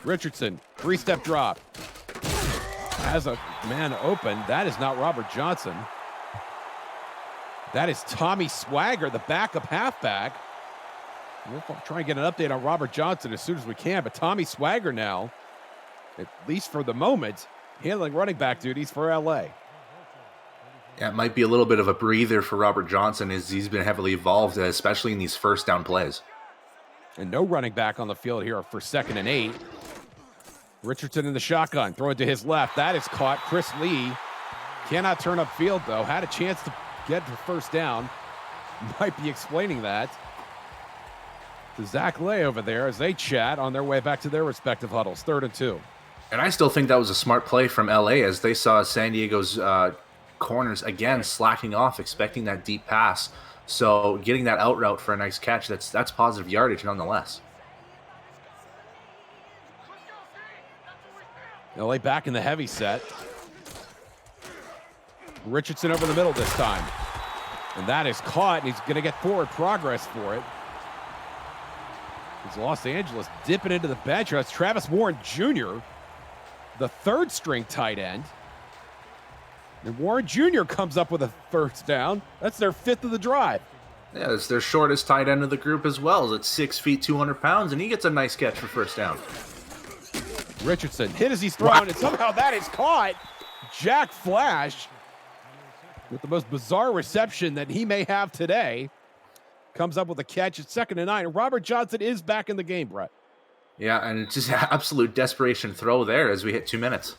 Richardson, 3-step drop. Has a man open. That is not Robert Johnson. That is Tommy Swagger, the backup halfback. We'll try and get an update on Robert Johnson as soon as we can, but Tommy Swagger now, at least for the moment, handling running back duties for LA. Yeah, it might be a little bit of a breather for Robert Johnson, as he's been heavily involved, especially in these first down plays. And no running back on the field here for 2nd and 8. Richardson in the shotgun, throwing to his left. That is caught. Chris Lee cannot turn upfield, though. Had a chance to get to first down. Might be explaining that to Zach Lay over there as they chat on their way back to their respective huddles. 3rd and 2. And I still think that was a smart play from LA, as they saw San Diego's corners again slacking off, expecting that deep pass. So getting that out route for a nice catch, that's positive yardage nonetheless. LA back in the heavy set. Richardson over the middle this time. And that is caught, and he's going to get forward progress for it. It's Los Angeles dipping into the bench. That's Travis Warren Jr., the 3rd string tight end. And Warren Jr. comes up with a first down. That's their 5th of the drive. Yeah, it's their shortest tight end of the group as well. It's 6 feet, 200 pounds, and he gets a nice catch for first down. Richardson hit as he's thrown, and somehow that is caught. Jack Flash, with the most bizarre reception that he may have today, comes up with a catch at 2nd and 9. And Robert Johnson is back in the game, Brett. Yeah, and it's just an absolute desperation throw there as we hit 2 minutes.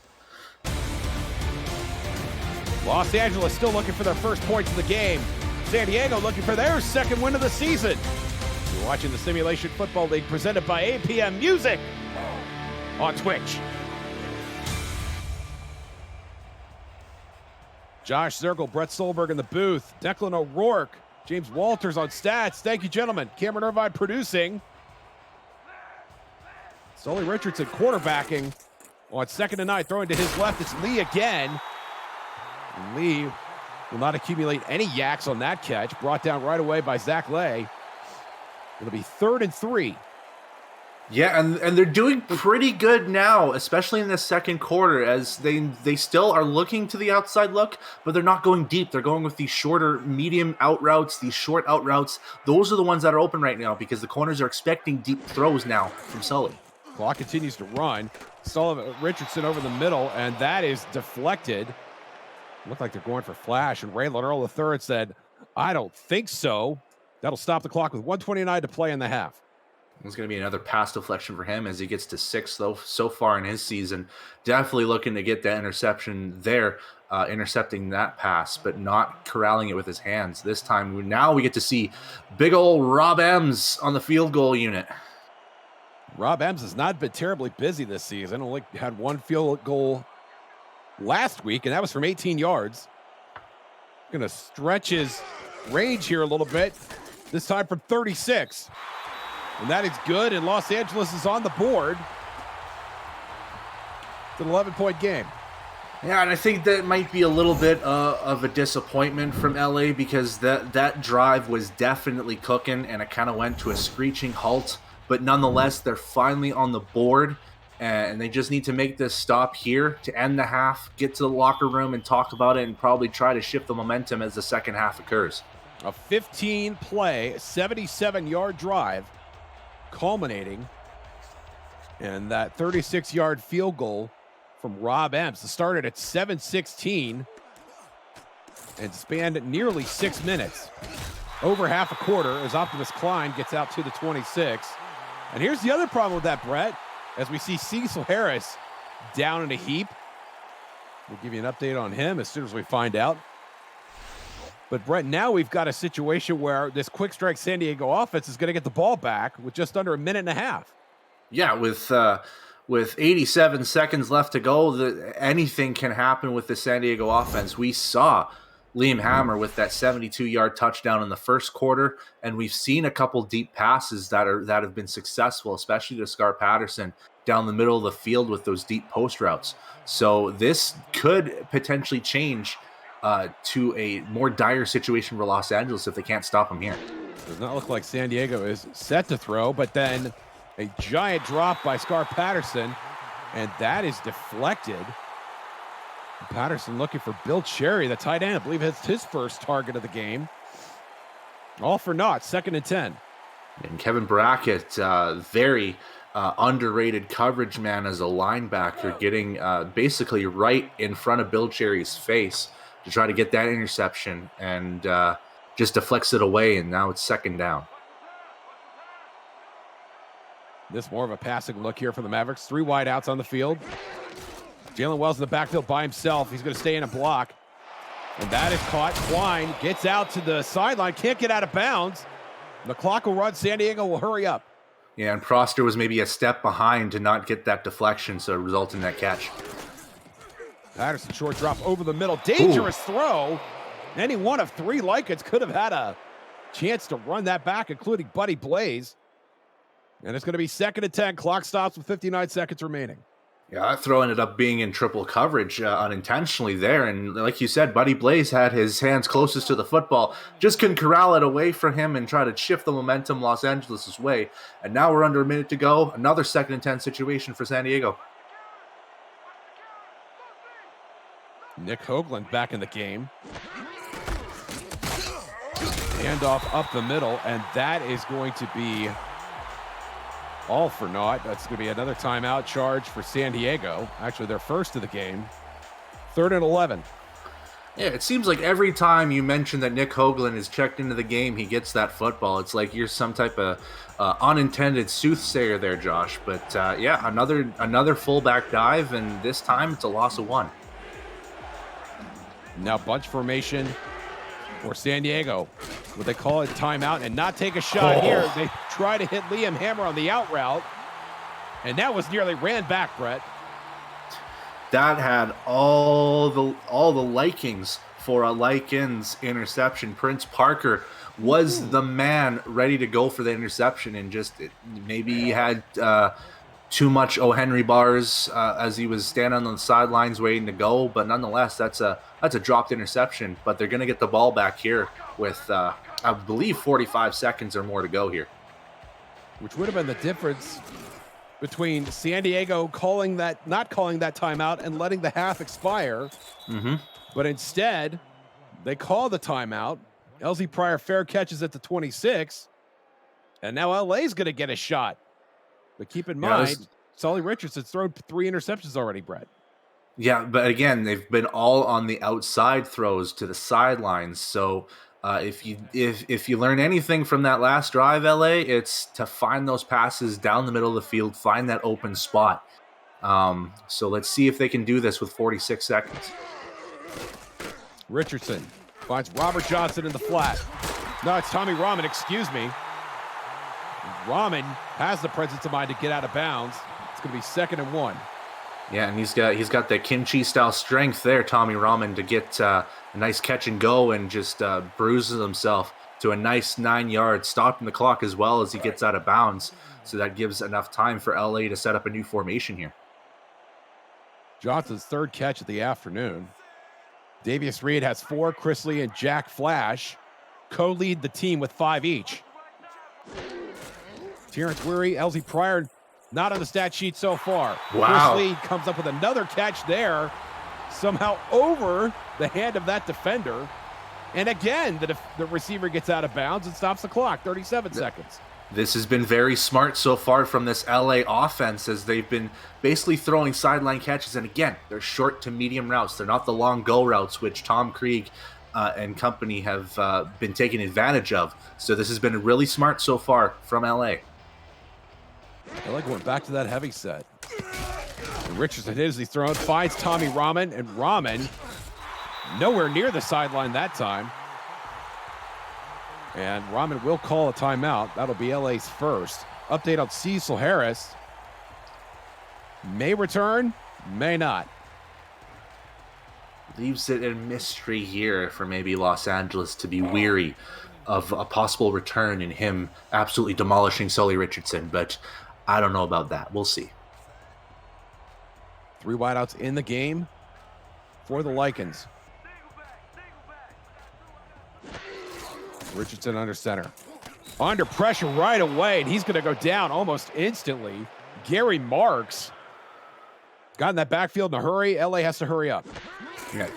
Los Angeles still looking for their first points of the game. San Diego looking for their 2nd win of the season. You're watching the Simulation Football League presented by APM Music on Twitch. Josh Zirkle, Brett Solberg in the booth, Declan O'Rourke, James Walters on stats. Thank you, gentlemen. Cameron Irvine producing. Sully Richardson quarterbacking on 2nd and 9, throwing to his left. It's Lee again. And Lee will not accumulate any yaks on that catch. Brought down right away by Zach Lay. It'll be 3rd and 3. Yeah, and they're doing pretty good now, especially in the second quarter, as they still are looking to the outside look, but they're not going deep. They're going with these shorter, medium out routes, these short out routes. Those are the ones that are open right now because the corners are expecting deep throws now from Sully. Clock continues to run. Sullivan Richardson over the middle, and that is deflected. Looked like they're going for Flash, and Raylan Earl III said, I don't think so. That'll stop the clock with 1:29 to play in the half. It's going to be another pass deflection for him as he gets to 6, though, so far in his season. Definitely looking to get that interception there, intercepting that pass, but not corralling it with his hands. This time, now we get to see big old Rob Ems on the field goal unit. Rob Ems has not been terribly busy this season. Only had one field goal last week, and that was from 18 yards. Going to stretch his range here a little bit, this time from 36. And that is good, and Los Angeles is on the board. It's an 11-point game. Yeah, and I think that might be a little bit of a disappointment from LA because that drive was definitely cooking, and it kind of went to a screeching halt. But nonetheless, they're finally on the board, and they just need to make this stop here to end the half, get to the locker room and talk about it, and probably try to shift the momentum as the second half occurs. A 15-play, 77-yard drive culminating in that 36-yard field goal from Rob Ems. It started at 7:16 and spanned nearly 6 minutes. Over half a quarter as Optimus Klein gets out to the 26. And here's the other problem with that, Brett, as we see Cecil Harris down in a heap. We'll give you an update on him as soon as we find out. But, Brett, now we've got a situation where this quick strike San Diego offense is going to get the ball back with just under a minute and a half. Yeah, with 87 seconds left to go, anything can happen with the San Diego offense. We saw Liam Hammer with that 72-yard touchdown in the first quarter, and we've seen a couple deep passes that have been successful, especially to Scar Patterson down the middle of the field with those deep post routes. So this could potentially change to a more dire situation for Los Angeles if they can't stop him here. Does not look like San Diego is set to throw, but then a giant drop by Scar Patterson, and that is deflected. Patterson looking for Bill Cherry, the tight end. I believe it's his first target of the game. All for naught, 2nd and 10. And Kevin Brackett, very underrated coverage man as a linebacker, getting basically right in front of Bill Cherry's face to try to get that interception, and just deflects it away, and now it's 2nd down. This more of a passing look here for the Mavericks. 3 wide outs on the field. Jalen Wells in the backfield by himself. He's going to stay in a block. And that is caught. Klein gets out to the sideline. Can't get out of bounds. The clock will run. San Diego will hurry up. Yeah, and Proster was maybe a step behind to not get that deflection, so it resulted in that catch. Patterson short drop over the middle. Dangerous throw. Any one of 3 Lycans could have had a chance to run that back, including Buddy Blaze. And it's going to be 2nd and 10. Clock stops with 59 seconds remaining. Yeah, that throw ended up being in triple coverage unintentionally there. And like you said, Buddy Blaze had his hands closest to the football. Just couldn't corral it away from him and try to shift the momentum Los Angeles' way. And now we're under a minute to go. Another 2nd and 10 situation for San Diego. Nick Hoagland back in the game. Handoff up the middle, and that is going to be all for naught. That's going to be another timeout charge for San Diego. Actually, their first of the game. 3rd and 11. Yeah, it seems like every time you mention that Nick Hoagland is checked into the game, he gets that football. It's like you're some type of unintended soothsayer there, Josh. But yeah, another fullback dive, and this time it's a loss of 1. Now bunch formation for San Diego. Would they call it timeout and not take a shot here? They try to hit Liam Hammer on the out route, and that was nearly ran back, Brett. That had all the likings for a Likens interception. Prince Parker was the man ready to go for the interception, and just maybe he had too much O. Henry bars as he was standing on the sidelines waiting to go. But nonetheless, that's a dropped interception. But they're going to get the ball back here with, I believe, 45 seconds or more to go here. Which would have been the difference between San Diego not calling that timeout and letting the half expire. Mm-hmm. But instead, they call the timeout. LZ Pryor fair catches at the 26. And now LA's going to get a shot. But keep in mind, Sully Richardson's thrown 3 interceptions already, Brett. Yeah, but again, they've been all on the outside throws to the sidelines. So If you learn anything from that last drive, LA, it's to find those passes down the middle of the field, find that open spot. So let's see if they can do this with 46 seconds. Richardson finds Robert Johnson in the flat. No, it's Tommy Rahman, excuse me. Rahman has the presence of mind to get out of bounds. It's going to be 2nd and 1. Yeah, and he's got the kimchi style strength there, Tommy Rahman, to get a nice catch and go and just bruises himself to a nice 9 yards, stopping the clock as well as he gets out of bounds. So that gives enough time for LA to set up a new formation here. Johnson's 3rd catch of the afternoon. Davius Reed has 4. Chris Lee and Jack Flash co-lead the team with 5 each. Terrence Weary, LZ Pryor, not on the stat sheet so far. Wow. Chris Lee comes up with another catch there, somehow over the hand of that defender. And again, the receiver gets out of bounds and stops the clock, 37 seconds. This has been very smart so far from this LA offense, as they've been basically throwing sideline catches. And again, they're short to medium routes. They're not the long go routes, which Tom Krieg and company have been taking advantage of. So this has been really smart so far from LA. I like going back to that heavy set. And Richardson hits the throw, finds Tommy Rahman, and Rahman nowhere near the sideline that time. And Rahman will call a timeout. That'll be LA's first. Update on Cecil Harris. May return, may not. Leaves it a mystery here for maybe Los Angeles to be weary of a possible return in him absolutely demolishing Sully Richardson, but I don't know about that. We'll see. 3 wideouts in the game for the Lycans. Richardson under center. Under pressure right away, and he's going to go down almost instantly. Gary Marks got in that backfield in a hurry. LA has to hurry up. Yeah.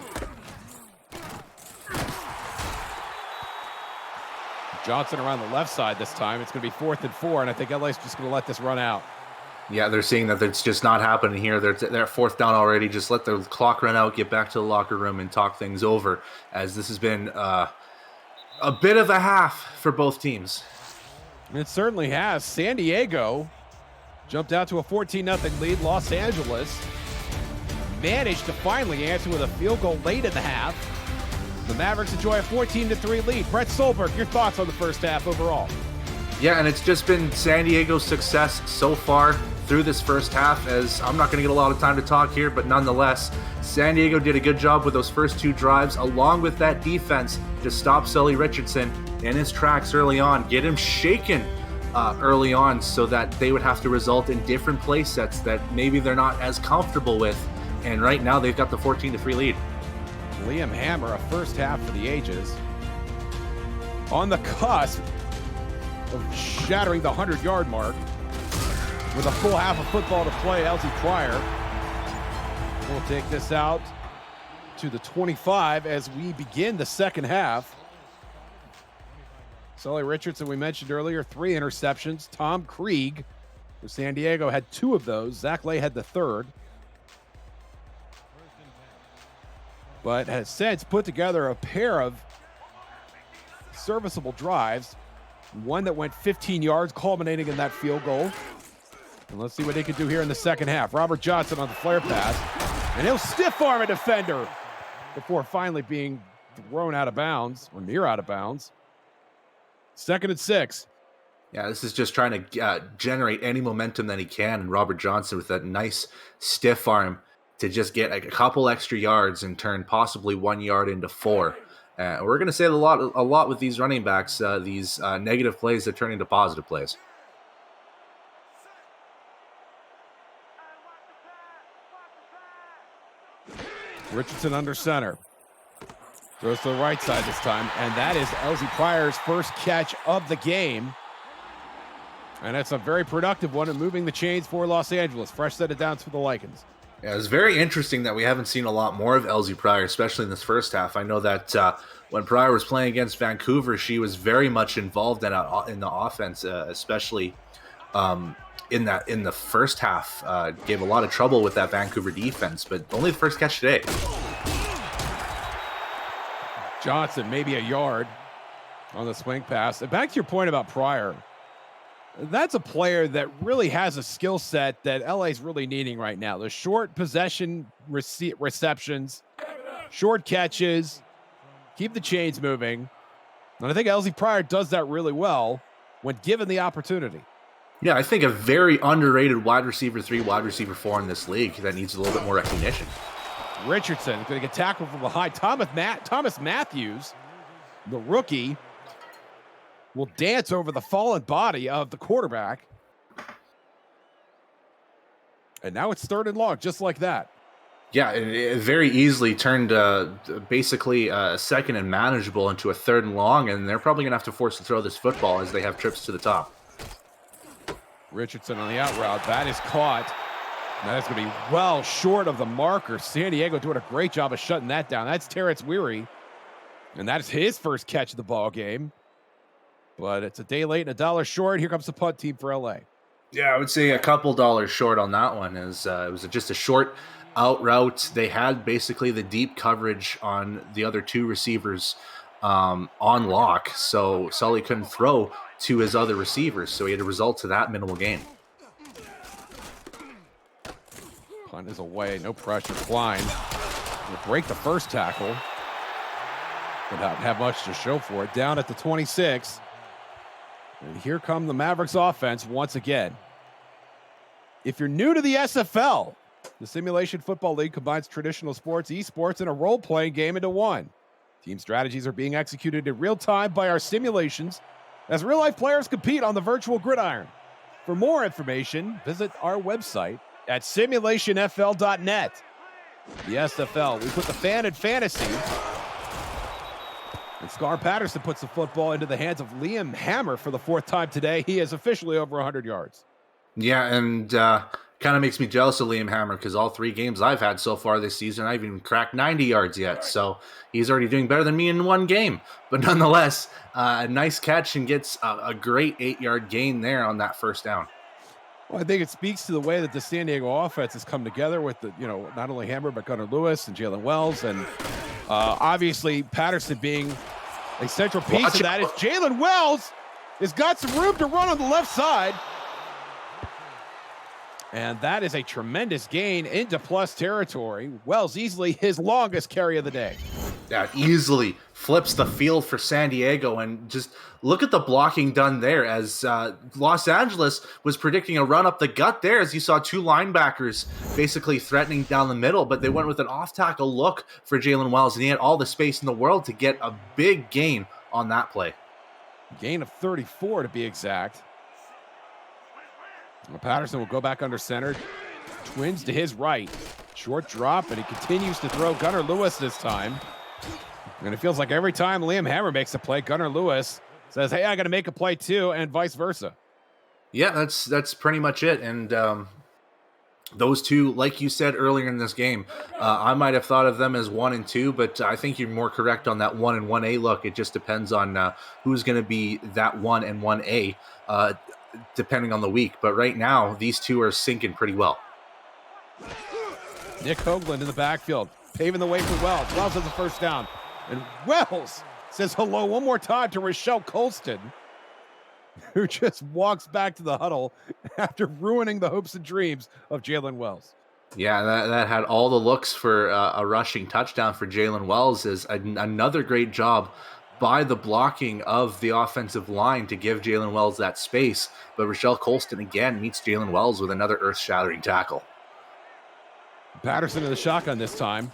Johnson around the left side this time. It's going to be 4th and 4, and I think LA's just going to let this run out. Yeah, they're seeing that it's just not happening here. They're 4th down already. Just let the clock run out, get back to the locker room, and talk things over, as this has been a bit of a half for both teams. It certainly has. San Diego jumped out to a 14-0 lead. Los Angeles managed to finally answer with a field goal late in the half. The Mavericks enjoy a 14-3 lead. Brett Solberg, your thoughts on the first half overall? Yeah, and it's just been San Diego's success so far through this first half, as I'm not going to get a lot of time to talk here, but nonetheless, San Diego did a good job with those first 2 drives, along with that defense to stop Sully Richardson in his tracks early on, get him shaken early on, so that they would have to result in different play sets that maybe they're not as comfortable with. And right now, they've got the 14-3 lead. Liam Hammer, a first half for the ages. On the cusp of shattering the 100-yard mark with a full half of football to play. LZ Pryor will take this out to the 25 as we begin the second half. Sully Richardson, we mentioned earlier, 3 interceptions. Tom Krieg for San Diego had 2 of those. Zach Lay had the 3rd. But has since put together a pair of serviceable drives. One that went 15 yards, culminating in that field goal. And let's see what they can do here in the second half. Robert Johnson on the flare pass. And he'll stiff arm a defender before finally being thrown out of bounds, or near out of bounds. 2nd and 6. Yeah, this is just trying to generate any momentum that he can. And Robert Johnson with that nice stiff arm to just get like a couple extra yards and turn possibly 1 yard into 4. We're going to say a lot with these running backs. These negative plays that turn into positive plays. Richardson under center. Throws to the right side this time, and that is LZ Pryor's first catch of the game. And it's a very productive one and moving the chains for Los Angeles. Fresh set of downs for the Lycans. Yeah, it's very interesting that we haven't seen a lot more of LZ Pryor, especially in this first half. I know that when Pryor was playing against Vancouver, she was very much involved in the offense, especially in the first half. Gave a lot of trouble with that Vancouver defense, but only the first catch today. Johnson, maybe a yard. on the swing pass. And back to your point about Pryor, that's a player that really has a skill set that LA's really needing right now. The short possession receptions, short catches, keep the chains moving. And I think LZ Pryor does that really well when given the opportunity. Yeah, I think a very underrated wide receiver 3, wide receiver 4 in this league that needs a little bit more recognition. Richardson going to get tackled from behind. Thomas Matthews, the rookie, will dance over the fallen body of the quarterback. And now it's 3rd and long, just like that. Yeah, it very easily turned basically a 2nd and manageable into a 3rd and long, and they're probably going to have to force to throw this football as they have trips to the top. Richardson on the out route. That is caught. That is going to be well short of the marker. San Diego doing a great job of shutting that down. That's Terrence Weary, and that is his first catch of the ball game. But it's a day late and a dollar short. Here comes the punt team for LA. Yeah, I would say a couple dollars short on that one. It was just a short out route. They had basically the deep coverage on the other 2 receivers on lock, so Sully couldn't throw to his other receivers, so he had a result to that minimal gain. Punt is away, no pressure. Klein will break the first tackle, but not have much to show for it. Down at the 26. And here come the Mavericks offense once again. If you're new to the SFL, the Simulation Football League combines traditional sports, esports, and a role-playing game into one. Team strategies are being executed in real time by our simulations as real-life players compete on the virtual gridiron. For more information, visit our website at simulationfl.net. The SFL, we put the fan in fantasy. And Scar Patterson puts the football into the hands of Liam Hammer for the 4th time today. He is officially over 100 yards. Yeah, and kind of makes me jealous of Liam Hammer because all 3 games I've had so far this season, I haven't even cracked 90 yards yet. So he's already doing better than me in 1 game. But nonetheless, a nice catch and gets a great 8-yard gain there on that first down. Well, I think it speaks to the way that the San Diego offense has come together with the, not only Hammer, but Gunnar Lewis and Jalen Wells. And obviously Patterson being a central piece of that. Is Jalen Wells has got some room to run on the left side. And that is a tremendous gain into plus territory. Wells easily his longest carry of the day. Yeah, easily flips the field for San Diego, and just look at the blocking done there as Los Angeles was predicting a run up the gut there as you saw 2 linebackers basically threatening down the middle, but they went with an off-tackle look for Jalen Wells, and he had all the space in the world to get a big gain on that play. Gain of 34 to be exact. Well, Patterson will go back under center. Twins to his right. Short drop, and he continues to throw. Gunnar Lewis this time. And it feels like every time Liam Hammer makes a play, Gunnar Lewis says, hey, I got to make a play too, and vice versa. Yeah, that's pretty much it. And those 2, like you said earlier in this game, I might have thought of them as 1 and 2, but I think you're more correct on that 1 and 1A look. It just depends on who's going to be that 1 and 1A. Depending on the week, but right now these 2 are syncing pretty well. Nick Hoagland in the backfield, paving the way for Wells. Wells has the first down, and Wells says hello one more time to Rochelle Colston, who just walks back to the huddle after ruining the hopes and dreams of Jalen Wells. Yeah, that had all the looks for a rushing touchdown for Jalen Wells. Is another great job by the blocking of the offensive line to give Jalen Wells that space. But Rochelle Colston again meets Jalen Wells with another earth-shattering tackle. Patterson in the shotgun this time.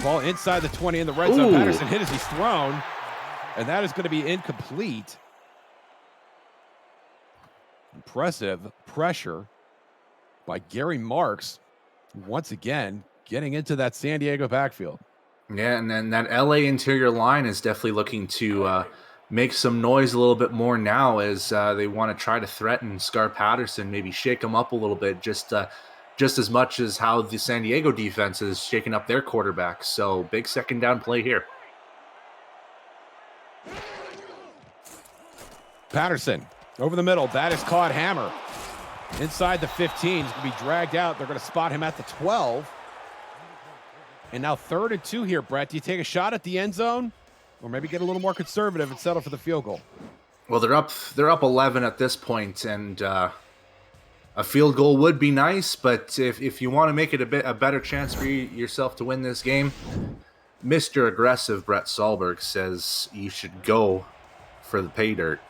Ball inside the 20 in the red zone. Patterson hit as he's thrown, and that is going to be incomplete. Impressive pressure by Gary Marks, once again getting into that San Diego backfield. Yeah, and then that LA interior line is definitely looking to make some noise a little bit more now as they want to try to threaten Scar Patterson, maybe shake him up a little bit, just as much as how the San Diego defense is shaking up their quarterback. So big 2nd down play here. Patterson over the middle. That is caught. Hammer inside the 15. He's going to be dragged out. They're going to spot him at the 12. And now 3rd and 2 here, Brett. Do you take a shot at the end zone? Or maybe get a little more conservative and settle for the field goal. Well, they're up 11 at this point, and a field goal would be nice, but if you want to make it a better chance for yourself to win this game, Mr. Aggressive Brett Solberg says you should go for the pay dirt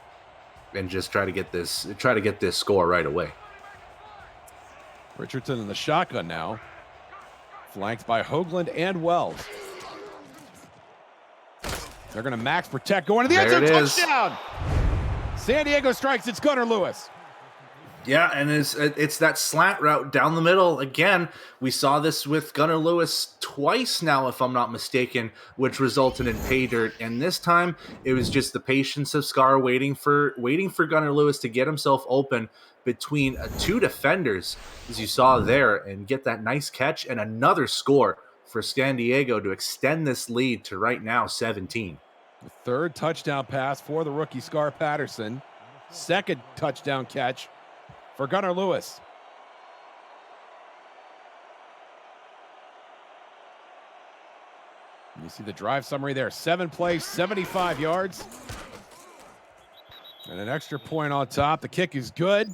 and just try to get this score right away. Richardson in the shotgun now, flanked by Hoagland and Wells. They're going to max protect, going to the end zone, touchdown! San Diego strikes, it's Gunnar Lewis. Yeah, and it's that slant route down the middle. Again, we saw this with Gunnar Lewis twice now, if I'm not mistaken, which resulted in pay dirt. And this time, it was just the patience of Scar waiting for Gunnar Lewis to get himself open between two defenders, as you saw there, and get that nice catch and another score for San Diego to extend this lead to right now 17. The third touchdown pass for the rookie Scar Patterson. Second touchdown catch for Gunnar Lewis. You see the drive summary there. 7 plays, 75 yards. And an extra point on top. The kick is good.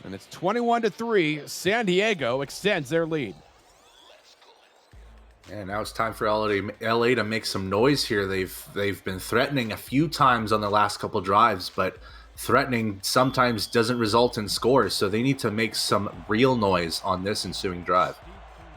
And it's 21-3. San Diego extends their lead. And now it's time for LA to make some noise here. They've been threatening a few times on the last couple drives, but threatening sometimes doesn't result in scores, so they need to make some real noise on this ensuing drive.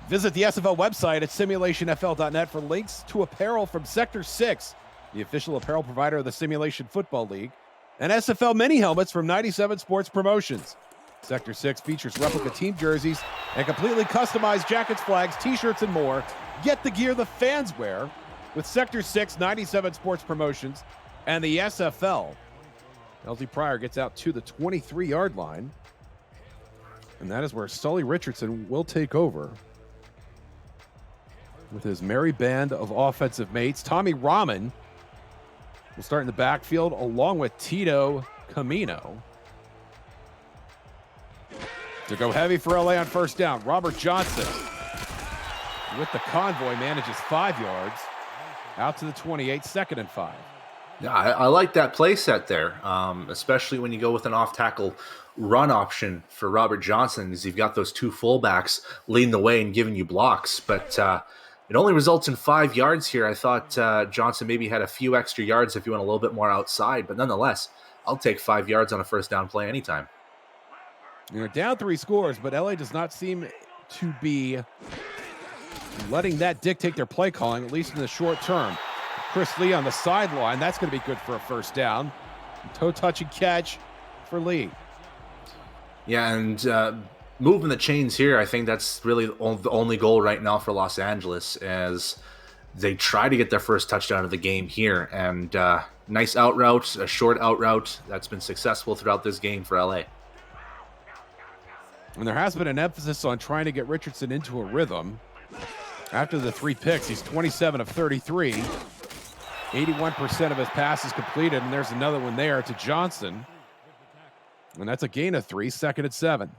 Visit the SFL website at simulationfl.net for links to apparel from Sector 6, the official apparel provider of the Simulation Football League, and SFL mini helmets from 97 Sports Promotions. Sector 6 features replica team jerseys and completely customized jackets, flags, t-shirts, and more. Get the gear the fans wear with Sector 6, 97 Sports Promotions, and the SFL. LZ Pryor gets out to the 23-yard line, and that is where Sully Richardson will take over with his merry band of offensive mates. Tommy Rahman will start in the backfield along with Tito Camino. To go heavy for LA on first down, Robert Johnson with the convoy manages 5 yards out to the 28, 2nd and 5. Yeah, I like that play set there, especially when you go with an off-tackle run option for Robert Johnson, as you've got those two fullbacks leading the way and giving you blocks. But it only results in 5 yards here. I thought Johnson maybe had a few extra yards if you went a little bit more outside, but nonetheless, I'll take 5 yards on a first down play anytime. You're down 3 scores, but LA does not seem to be letting that dictate their play calling, at least in the short term. Chris Lee on the sideline. That's going to be good for a first down. Toe touch and catch for Lee. Yeah, and moving the chains here, I think that's really the only goal right now for Los Angeles, as they try to get their first touchdown of the game here. And nice out route, a short out route that's been successful throughout this game for LA. And there has been an emphasis on trying to get Richardson into a rhythm. After the 3 picks, he's 27 of 33. 81% of his passes completed, and there's another one there to Johnson. And that's a gain of 3, 2nd and 7.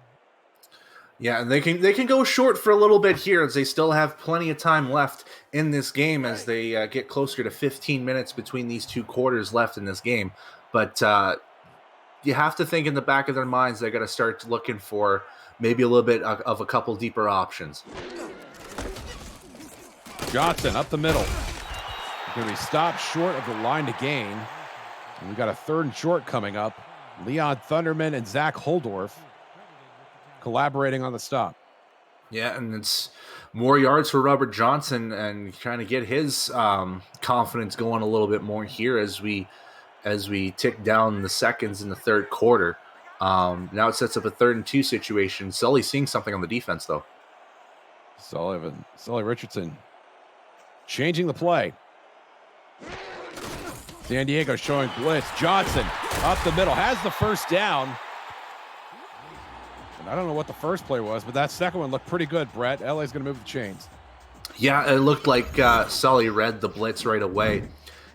Yeah, and they can go short for a little bit here, as they still have plenty of time left in this game, as they get closer to 15 minutes between these 2 quarters left in this game. But you have to think in the back of their minds they're going to start looking for maybe a little bit of a couple deeper options. Johnson up the middle. Going to be stopped short of the line to gain. And we've got a 3rd and short coming up. Leon Thunderman and Zach Holdorf collaborating on the stop. Yeah, and it's more yards for Robert Johnson, and trying to get his confidence going a little bit more here as we tick down the seconds in the 3rd quarter. Now it sets up a 3rd and 2 situation. Sully's seeing something on the defense, though. Sully Richardson changing the play. San Diego showing blitz. Johnson up the middle, has the first down. And I don't know what the first play was, but that second one looked pretty good, Brett. LA's going to move the chains. Yeah, it looked like Sully read the blitz right away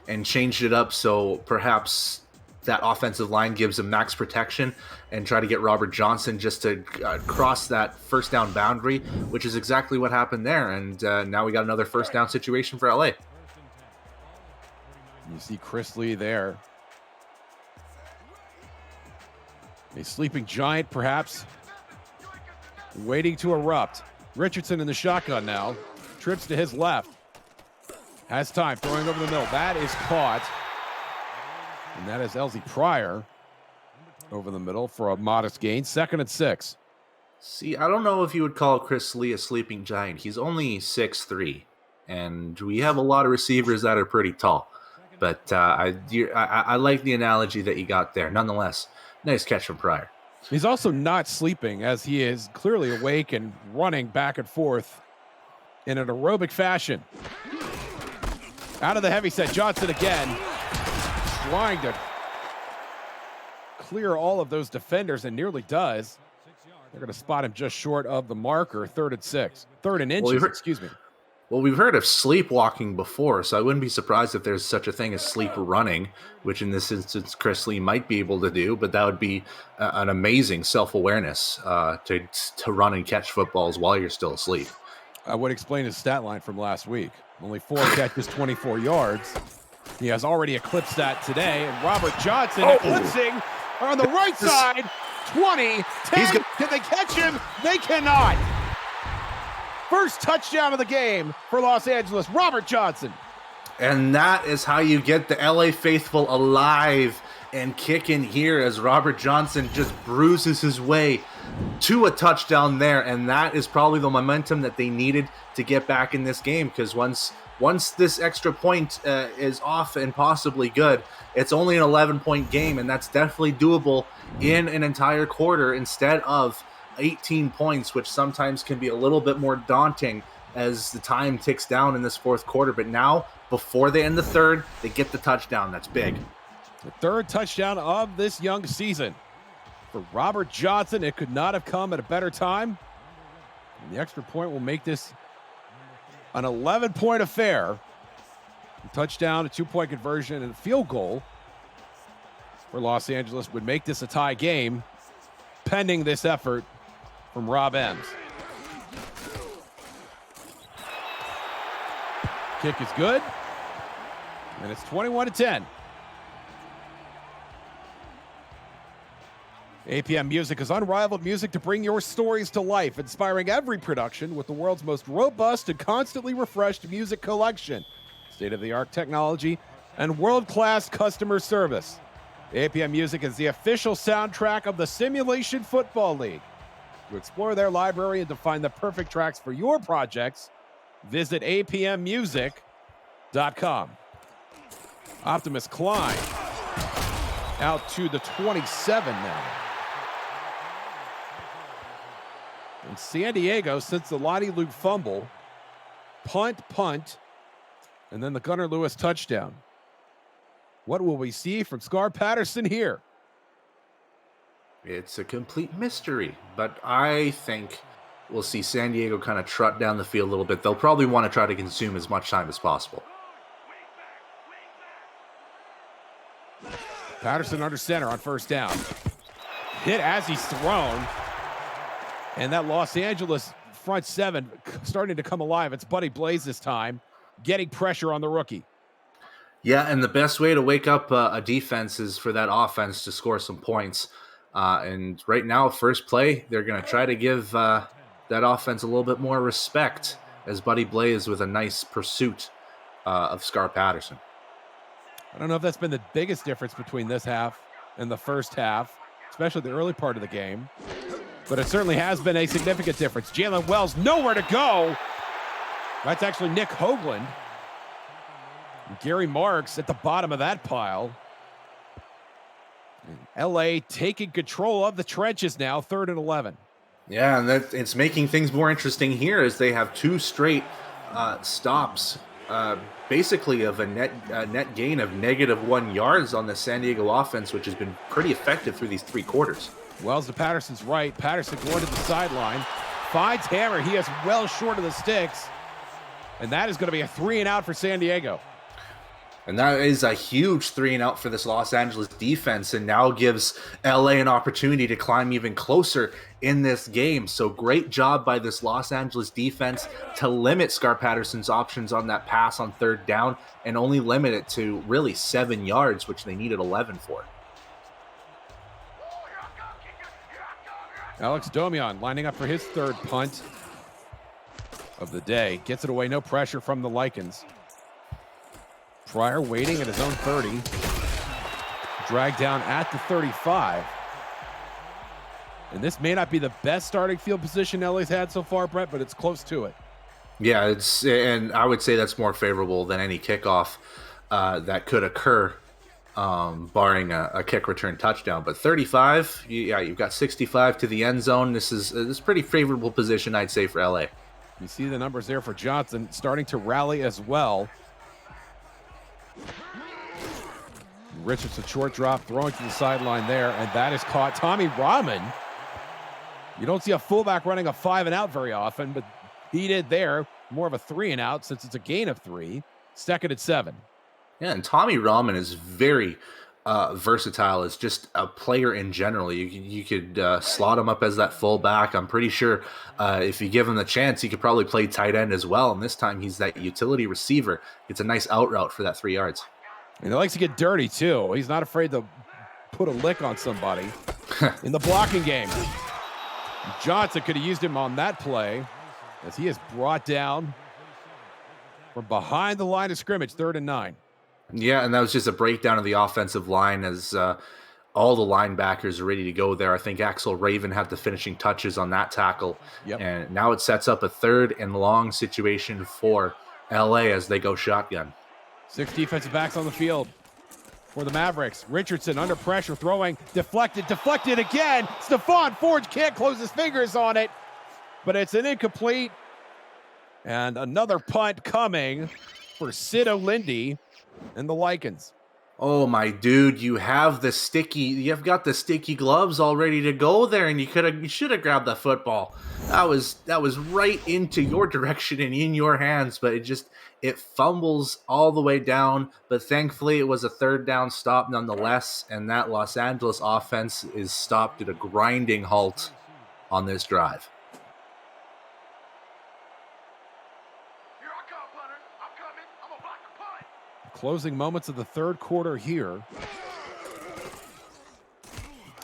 and changed it up, so perhaps that offensive line gives him max protection and try to get Robert Johnson just to cross that first down boundary, which is exactly what happened there. And now we got another first down situation for LA. You see Chris Lee there. A sleeping giant, perhaps, waiting to erupt. Richardson in the shotgun now. Trips to his left. Has time, throwing over the middle. That is caught. And that is Elsie Pryor over the middle for a modest gain. 2nd and 6. See, I don't know if you would call Chris Lee a sleeping giant. He's only 6'3", and we have a lot of receivers that are pretty tall. But I like the analogy that you got there. Nonetheless, nice catch from Pryor. He's also not sleeping, as he is clearly awake and running back and forth in an aerobic fashion. Out of the heavy set, Johnson again, trying to clear all of those defenders, and nearly does. They're going to spot him just short of the marker. 3rd and 6. 3rd and inches, excuse me. Well, we've heard of sleepwalking before, so I wouldn't be surprised if there's such a thing as sleep running, which in this instance Chris Lee might be able to do, but that would be an amazing self-awareness to run and catch footballs while you're still asleep. I would explain his stat line from last week. Only 4 catches, 24 yards. He has already eclipsed that today, and Robert Johnson eclipsing on the right side. 20, 10, can they catch him? They cannot. First touchdown of the game for Los Angeles, Robert Johnson. And that is how you get the LA faithful alive and kicking here, as Robert Johnson just bruises his way to a touchdown there. And that is probably the momentum that they needed to get back in this game, because once this extra point is off and possibly good, it's only an 11-point game, and that's definitely doable in an entire quarter instead of 18 points, which sometimes can be a little bit more daunting as the time ticks down in this fourth quarter. But now, before they end the third, they get the touchdown. That's big. The 3rd touchdown of this young season for Robert Johnson. It could not have come at a better time. And the extra point will make this an 11-point affair. A touchdown, a 2-point conversion, and a field goal for Los Angeles would make this a tie game, pending this effort from Rob Ems. Kick is good, and it's 21-10. APM Music is unrivaled music to bring your stories to life, inspiring every production with the world's most robust and constantly refreshed music collection, state-of-the-art technology, and world-class customer service. APM Music is the official soundtrack of the Simulation Football League. To explore their library and to find the perfect tracks for your projects, visit apmmusic.com. Optimus Klein out to the 27 now. And San Diego, since the Lottie Luke fumble, punt, and then the Gunnar Lewis touchdown. What will we see from Scar Patterson here? It's a complete mystery, but I think we'll see San Diego kind of trot down the field a little bit. They'll probably want to try to consume as much time as possible. Patterson under center on 1st down. Hit as he's thrown. And that Los Angeles front 7 starting to come alive. It's Buddy Blaze this time, getting pressure on the rookie. Yeah, and the best way to wake up a defense is for that offense to score some points. And right now, first play, they're going to try to give that offense a little bit more respect as Buddy Blaze with a nice pursuit of Scar Patterson. I don't know if that's been the biggest difference between this half and the first half, especially the early part of the game. But it certainly has been a significant difference. Jalen Wells, nowhere to go. That's actually Nick Hoagland. And Gary Marks at the bottom of that pile. And LA taking control of the trenches now, 3rd and 11. Yeah, and it's making things more interesting here as they have 2 straight stops, basically of a net gain of -1 yards on the San Diego offense, which has been pretty effective through these 3 quarters. Wells to Patterson's right. Patterson going to the sideline. Finds Hammer. He is well short of the sticks. And that is going to be a 3 and out for San Diego. And that is a huge 3-and-out for this Los Angeles defense, and now gives LA an opportunity to climb even closer in this game. So great job by this Los Angeles defense to limit Scar Patterson's options on that pass on 3rd down and only limit it to really 7 yards, which they needed 11 for. Alex Domian lining up for his 3rd punt of the day. Gets it away, no pressure from the Lycans. Pryor waiting at his own 30. Dragged down at the 35. And this may not be the best starting field position LA's had so far, Brett, but it's close to it. Yeah, and I would say that's more favorable than any kickoff that could occur, barring a kick return touchdown. But 35, you've got 65 to the end zone. This is pretty favorable position, I'd say, for LA. You see the numbers there for Johnson starting to rally as well. Richardson short drop, throwing to the sideline there, and that is caught. Tommy Rahman. You don't see a fullback running a 5-and-out very often, but he did there. More of a 3-and-out since it's a gain of 3. 2nd and 7. Yeah, and Tommy Rahman is very versatile as just a player in general. You could slot him up as that fullback. I'm pretty sure if you give him the chance, he could probably play tight end as well. And this time he's that utility receiver. It's a nice out route for that 3 yards. And he likes to get dirty, too. He's not afraid to put a lick on somebody in the blocking game. Johnson could have used him on that play as he is brought down from behind the line of scrimmage, 3rd and 9. Yeah, and that was just a breakdown of the offensive line as all the linebackers are ready to go there. I think Axel Raven had the finishing touches on that tackle. Yep. And now it sets up a 3rd and long situation for LA as they go shotgun. 6 defensive backs on the field for the Mavericks. Richardson under pressure, throwing, deflected again. Stephon Forge can't close his fingers on it, but it's an incomplete. And another punt coming for Sid O'Lindy and the Lycans. Oh my dude, you've got the sticky gloves all ready to go there, and you should have grabbed the football. That was right into your direction and in your hands, but it fumbles all the way down. But thankfully it was a 3rd down stop nonetheless, and that Los Angeles offense is stopped at a grinding halt on this drive. Closing moments of the 3rd quarter here.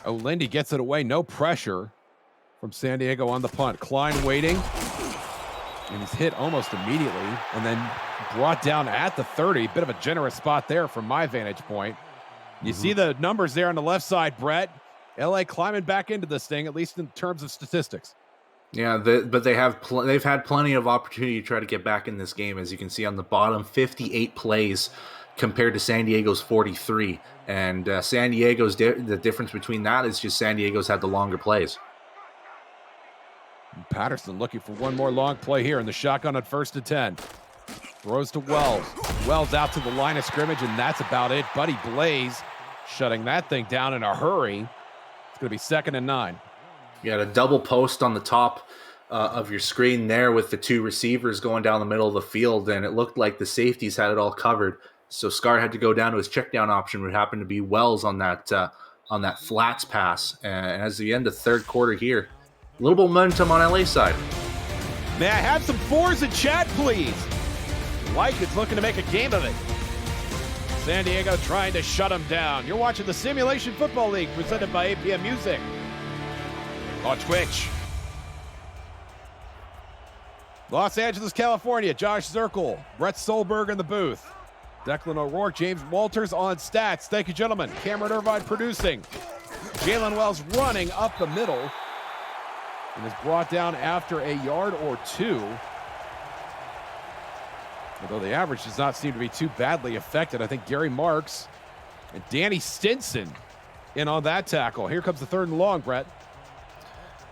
O'Lindy gets it away, no pressure from San Diego on the punt. Klein waiting, and he's hit almost immediately, and then brought down at the 30. Bit of a generous spot there from my vantage point. You see the numbers there on the left side, Brett. LA climbing back into this thing, at least in terms of statistics. Yeah, but they've had plenty of opportunity to try to get back in this game, as you can see on the bottom. 58 plays compared to San Diego's 43, and San Diego's the difference between that is just San Diego's had the longer plays. Patterson looking for one more long play here in the shotgun at 1st and 10. Throws to Wells. Wells out to the line of scrimmage, and that's about it. Buddy Blaze shutting that thing down in a hurry. It's going to be 2nd and 9. You had a double post on the top of your screen there with the 2 receivers going down the middle of the field, and it looked like the safeties had it all covered. So Scar had to go down to his check down option, which happened to be Wells on that flats pass. And as the end of 3rd quarter here, a little momentum on LA side. May I have some 4s in chat, please? Lycans looking to make a game of it. San Diego trying to shut them down. You're watching the Simulation Football League presented by APM Music on Twitch. Los Angeles, California. Josh Zirkle, Brett Solberg in the booth. Declan O'Rourke, James Walters on stats. Thank you, gentlemen. Cameron Irvine producing. Jalen Wells running up the middle and is brought down after a yard or 2. Although the average does not seem to be too badly affected. I think Gary Marks and Danny Stinson in on that tackle. Here comes the 3rd and long, Brett.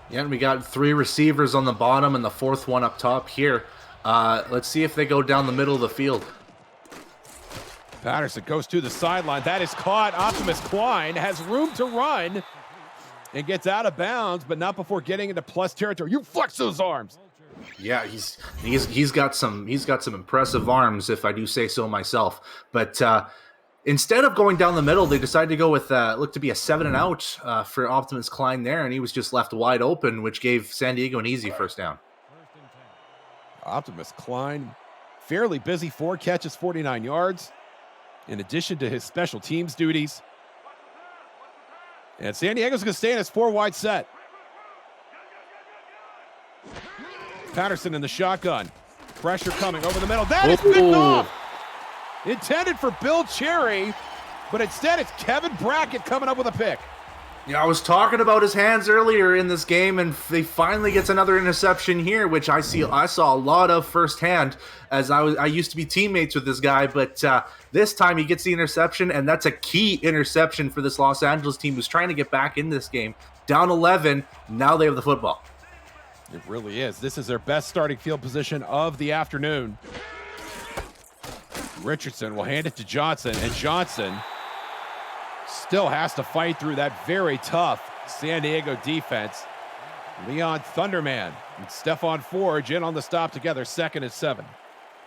Yeah, and we got 3 receivers on the bottom and the 4th one up top here. Let's see if they go down the middle of the field. Patterson goes to the sideline. That is caught. Optimus Klein has room to run and gets out of bounds, but not before getting into plus territory. You flex those arms. Yeah, he's got some impressive arms, if I do say so myself. But instead of going down the middle, they decided to go with looked to be a 7 and out for Optimus Klein there, and he was just left wide open, which gave San Diego an easy first down. Optimus Klein, fairly busy, 4 catches, 49 yards, in addition to his special teams duties. And San Diego's going to stay in his 4 wide set. Patterson in the shotgun. Pressure coming over the middle. That is picked off. Intended for Bill Cherry, but instead it's Kevin Brackett coming up with a pick. Yeah, I was talking about his hands earlier in this game, and he finally gets another interception here, which I saw a lot of firsthand, as I used to be teammates with this guy, but this time he gets the interception, and that's a key interception for this Los Angeles team who's trying to get back in this game. Down 11, now they have the football. It really is. This is their best starting field position of the afternoon. Richardson will hand it to Johnson, and Johnson still has to fight through that very tough San Diego defense. Leon Thunderman and Stephon Forge in on the stop together, 2nd and 7.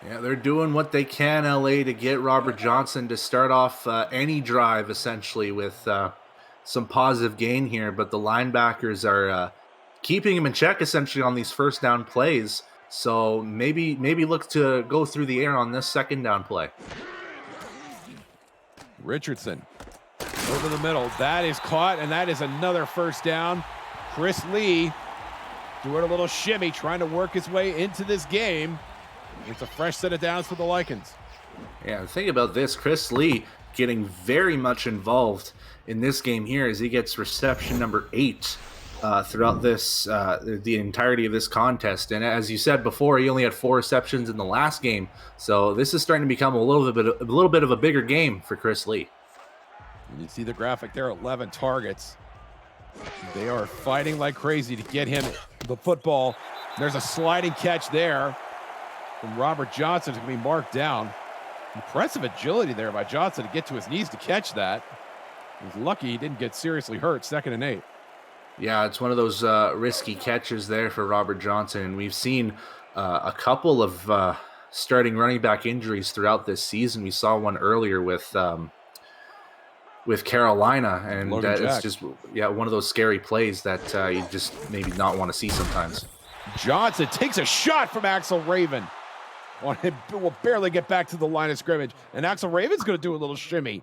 Yeah, they're doing what they can, LA, to get Robert Johnson to start off any drive, essentially, with some positive gain here. But the linebackers are keeping him in check, essentially, on these first down plays. So maybe look to go through the air on this second down play. Richardson over the middle. That is caught, and that is another first down. Chris Lee doing a little shimmy, trying to work his way into this game. It's a fresh set of downs for the Lycans. Yeah, the thing about this, Chris Lee getting very much involved in this game here as he gets reception number 8 throughout this the entirety of this contest. And as you said before, he only had 4 receptions in the last game. So this is starting to become a little bit of a bigger game for Chris Lee. You see the graphic there, 11 targets. They are fighting like crazy to get him the football. There's a sliding catch there from Robert Johnson. It's going to be marked down. Impressive agility there by Johnson to get to his knees to catch that. He's lucky he didn't get seriously hurt. 2nd and 8. Yeah, it's one of those risky catches there for Robert Johnson. And we've seen a couple of starting running back injuries throughout this season. We saw one earlier with Carolina, and it's just one of those scary plays that you just maybe not want to see sometimes. Johnson takes a shot from Axel Raven. Will barely get back to the line of scrimmage, and Axel Raven's going to do a little shimmy.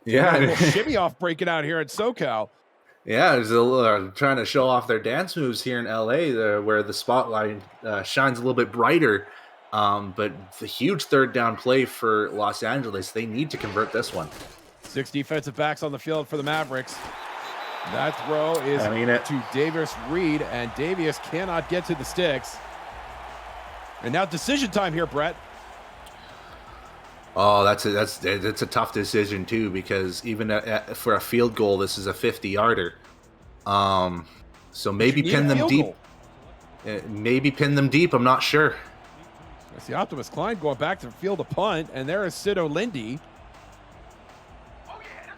Yeah, a little shimmy off breaking out here at SoCal. Yeah, there's trying to show off their dance moves here in LA, where the spotlight shines a little bit brighter. But the huge third down play for Los Angeles, they need to convert this one. 6 defensive backs on the field for the Mavericks. That throw is to Davis Reed, and Davius cannot get to the sticks. And now decision time here, Brett. Oh, that's a tough decision too, because even for a field goal, this is a 50-yarder. So maybe pin them deep. Maybe pin them deep. I'm not sure. I see Optimus Klein going back to field a punt, and there is Sid O'Lindy.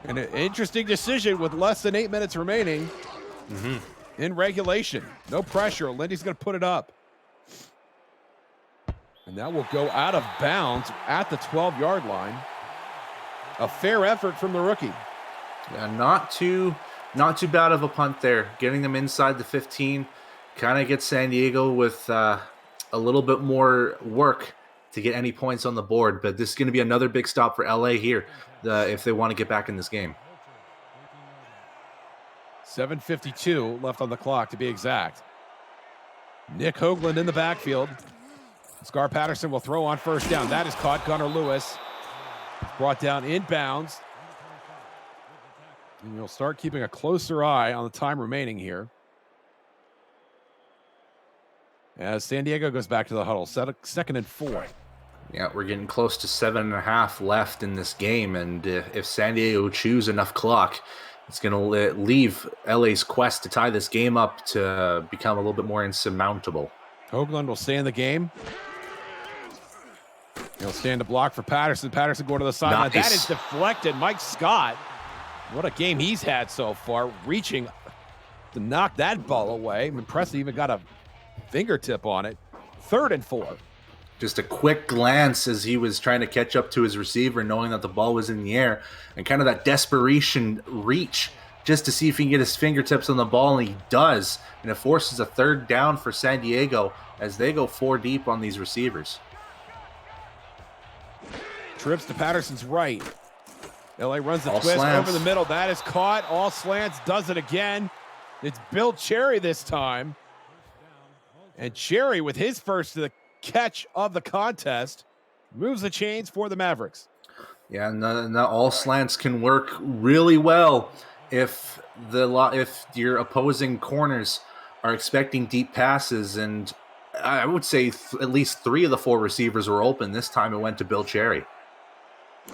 And an interesting decision with less than 8 minutes remaining in regulation. No pressure. Lindy's going to put it up. And that will go out of bounds at the 12-yard line. A fair effort from the rookie. Yeah, not too bad of a punt there. Getting them inside the 15 kind of gets San Diego with a little bit more work to get any points on the board. But this is going to be another big stop for LA here if they want to get back in this game. 7:52 left on the clock, to be exact. Nick Hoagland in the backfield. Scar Patterson will throw on first down. That is caught. Gunnar Lewis brought down inbounds. And you'll start keeping a closer eye on the time remaining here, as San Diego goes back to the huddle. 2nd and 4. Yeah, we're getting close to 7.5 left in this game, and if San Diego chews enough clock, it's going to leave LA's quest to tie this game up to become a little bit more insurmountable. Hoagland will stay in the game. He'll stand to block for Patterson. Patterson going to the sideline. Nice. That is deflected. Mike Scott, what a game he's had so far, reaching to knock that ball away. I'm impressed he even got a fingertip on it. 3rd and 4. Just a quick glance as he was trying to catch up to his receiver, knowing that the ball was in the air, and kind of that desperation reach just to see if he can get his fingertips on the ball, and he does. And it forces a 3rd down for San Diego as they go 4 deep on these receivers. Trips to Patterson's right. LA runs the All twist slants. over the middle. That is caught. All slants, does it again. It's Bill Cherry this time. And Cherry, with his first to the catch of the contest, moves the chains for the Mavericks. Yeah, and the all slants can work really well if your opposing corners are expecting deep passes, and I would say at least 3 of the 4 receivers were open. This time it went to Bill Cherry.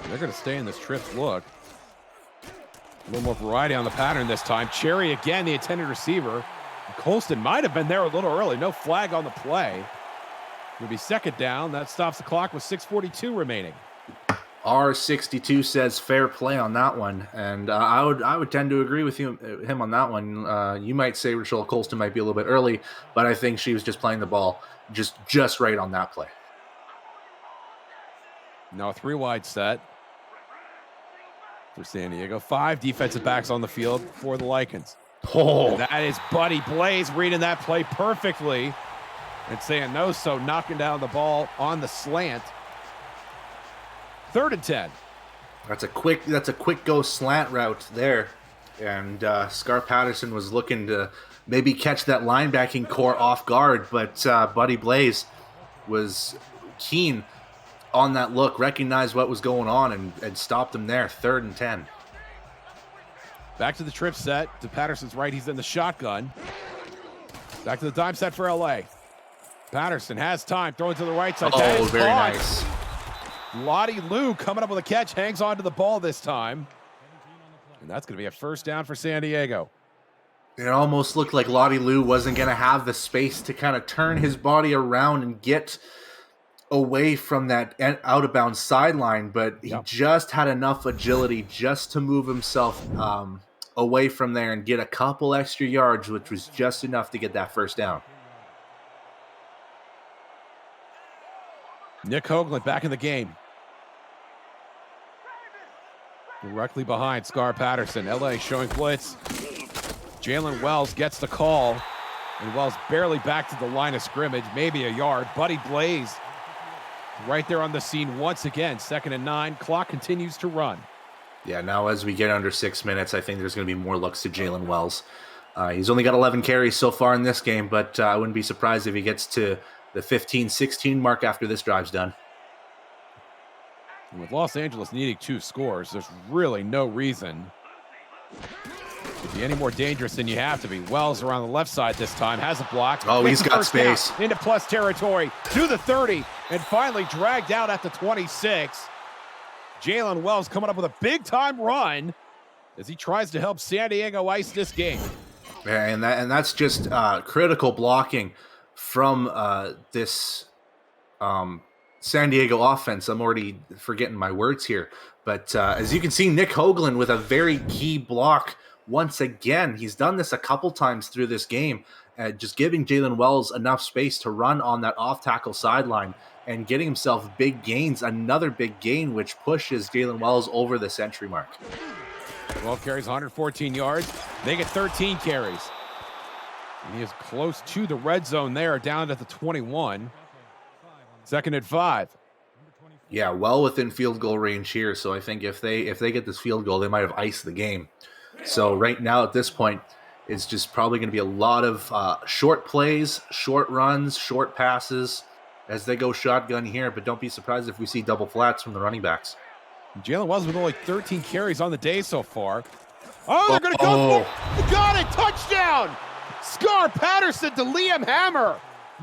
They're going to stay in this Trips look. A little more variety on the pattern this time. Cherry again, the intended receiver. Colston might have been there a little early. No flag on the play. It'll be 2nd down. That stops the clock with 6:42 remaining. R62 says fair play on that one, and I would tend to agree with him on that one. You might say Rochelle Colston might be a little bit early, but I think she was just playing the ball just right on that play. Now a 3-wide set for San Diego. 5 defensive backs on the field for the Lycans. Oh, That is Buddy Blaze reading that play perfectly and saying no, so knocking down the ball on the slant. 3rd and 10. that's a quick go slant route there, and Scar Patterson was looking to maybe catch that linebacking core off guard, but Buddy Blaze was keen on that look, recognized what was going on, and stopped him there. 3rd and 10. Back to the trip set. To Patterson's right, he's in the shotgun. Back to the dime set for LA. Patterson has time, throwing to the right side. That Oh, is very caught. nice. Lottie Lou coming up with a catch, hangs on to the ball this time. And that's going to be a 1st down for San Diego. It almost looked like Lottie Lou wasn't going to have the space to kind of turn his body around and get away from that out of bounds sideline, but he just had enough agility just to move himself away from there and get a couple extra yards, which was just enough to get that 1st down. Nick Hoagland back in the game. Directly behind Scar Patterson. LA showing blitz. Jalen Wells gets the call. And Wells barely back to the line of scrimmage, maybe a yard. Buddy Blaze right there on the scene once again. 2nd and 9. Clock continues to run. Yeah, now as we get under 6 minutes, I think there's going to be more looks to Jalen Wells. He's only got 11 carries so far in this game, but I wouldn't be surprised if he gets to the 15-16 mark after this drive's done. And with Los Angeles needing 2 scores, there's really no reason to be any more dangerous than you have to be. Wells around the left side this time, has a block. Oh, he's got 1st down space. into plus territory, to the 30, and finally dragged out at the 26. Jalen Wells coming up with a big-time run as he tries to help San Diego ice this game. And that's just critical blocking from this San Diego offense. I'm already forgetting my words here. But as you can see, Nick Hoagland with a very key block once again. He's done this a couple times through this game, just giving Jalen Wells enough space to run on that off-tackle sideline and getting himself big gains, another big gain, which pushes Jalen Wells over the century mark. 12 carries, 114 yards. They get 13 carries. And he is close to the red zone there, down at the 21. 2nd and 5. Yeah, well within field goal range here. So I think if they get this field goal, they might have iced the game. So right now at this point, it's just probably going to be a lot of short plays, short runs, short passes as they go shotgun here. But don't be surprised if we see double flats from the running backs. Jalen Wells with only 13 carries on the day so far. Oh, they're going to go for it. Got it. Touchdown. Scar Patterson to Liam Hammer.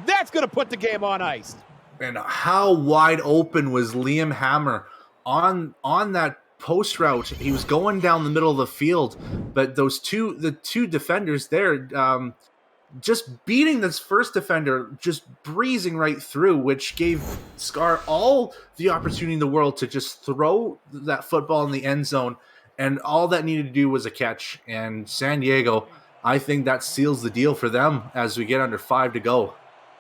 That's going to put the game on ice. And how wide open was Liam Hammer on that post route? He was going down the middle of the field, but the two defenders there just beating this first defender, just breezing right through, which gave Scar all the opportunity in the world to just throw that football in the end zone, and all that needed to do was a catch. And San Diego, I think that seals the deal for them as we get under 5 to go.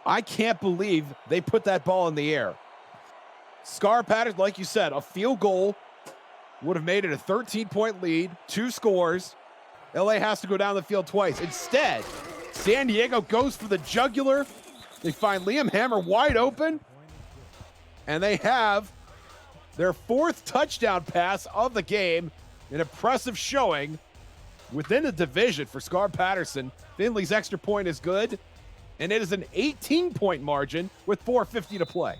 I can't believe they put that ball in the air. Scar Patterson, like you said, a field goal would have made it a 13-point lead, 2 scores. LA has to go down the field twice. Instead, San Diego goes for the jugular. They find Liam Hammer wide open, and they have their 4th touchdown pass of the game. An impressive showing within the division for Scar Patterson. Finley's extra point is good, and it is an 18-point margin with 4:50 to play.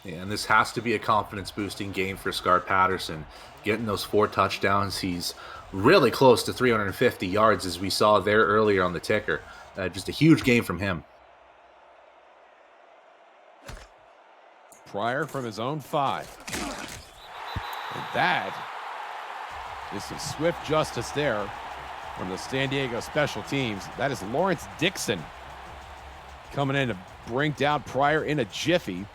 Yeah, and this has to be a confidence-boosting game for Scar Patterson. Getting those 4 touchdowns, he's really close to 350 yards, as we saw there earlier on the ticker. Just a huge game from him. Pryor from his own 5. And that is some swift justice there from the San Diego special teams. That is Lawrence Dixon coming in to bring down Pryor in a jiffy.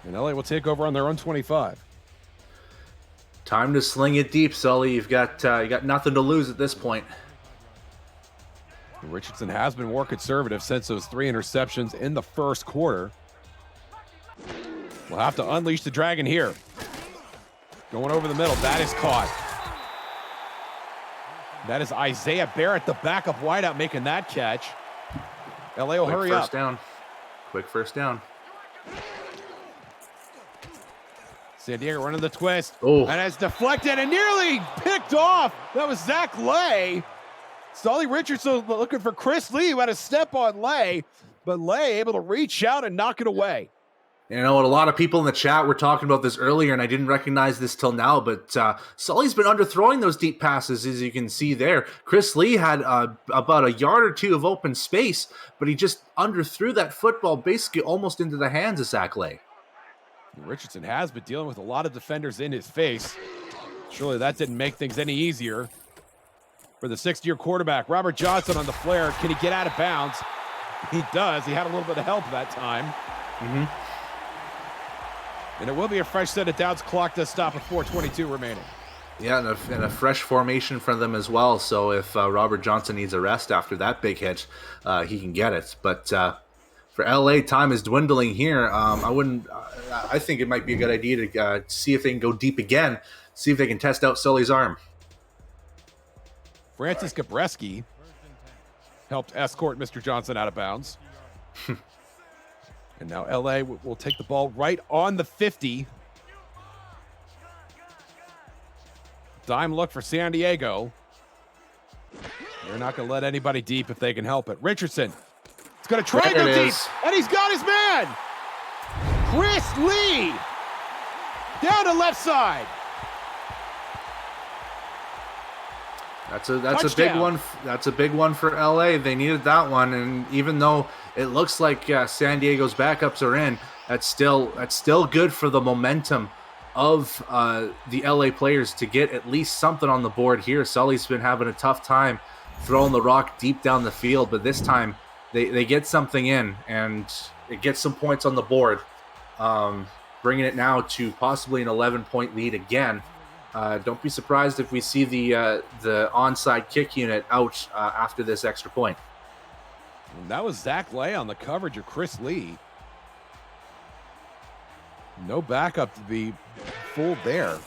And LA will take over on their own 25. Time to sling it deep, Sully. You got nothing to lose at this point. Richardson has been more conservative since those 3 interceptions in the first quarter. We'll have to unleash the dragon here. Going over the middle, that is caught. That is Isaiah Barrett, the backup wideout, making that catch. LA will hurry up. First down. Quick first down. San Diego running the twist. Oh. And it's deflected and nearly picked off. That was Zach Lay. Sully Richardson looking for Chris Lee, who had a step on Lay, but Lay able to reach out and knock it away. You know, a lot of people in the chat were talking about this earlier, and I didn't recognize this till now, but Sully's been underthrowing those deep passes, as you can see there. Chris Lee had about a yard or 2 of open space, but he just underthrew that football basically almost into the hands of Zach Lay. Richardson has been dealing with a lot of defenders in his face. Surely that didn't make things any easier for the 6th-year quarterback. Robert Johnson on the flare. Can he get out of bounds? He does. He had a little bit of help that time. Mm-hmm. And it will be a fresh set of downs. Clock does stop with 4:22 remaining. Yeah, and a fresh formation for them as well. So if Robert Johnson needs a rest after that big hit, he can get it. But for LA, time is dwindling here. I think it might be a good idea to see if they can go deep again, see if they can test out Sully's arm. Francis Gabreski helped escort Mr. Johnson out of bounds. And now LA will take the ball right on the 50. Dime look for San Diego. They're not going to let anybody deep if they can help it. Richardson is going to try and go deep, and he's got his man. Chris Lee down to left side. That's a big one. That's a big one for LA. They needed that one, and even though it looks like San Diego's backups are in, that's still good for the momentum of the LA players to get at least something on the board here. Sully's been having a tough time throwing the rock deep down the field, but this time they get something in, and it gets some points on the board, bringing it now to possibly an 11-point lead again. Don't be surprised if we see the onside kick unit out after this extra point. And that was Zach Lay on the coverage of Chris Lee. No backup to be fooled there.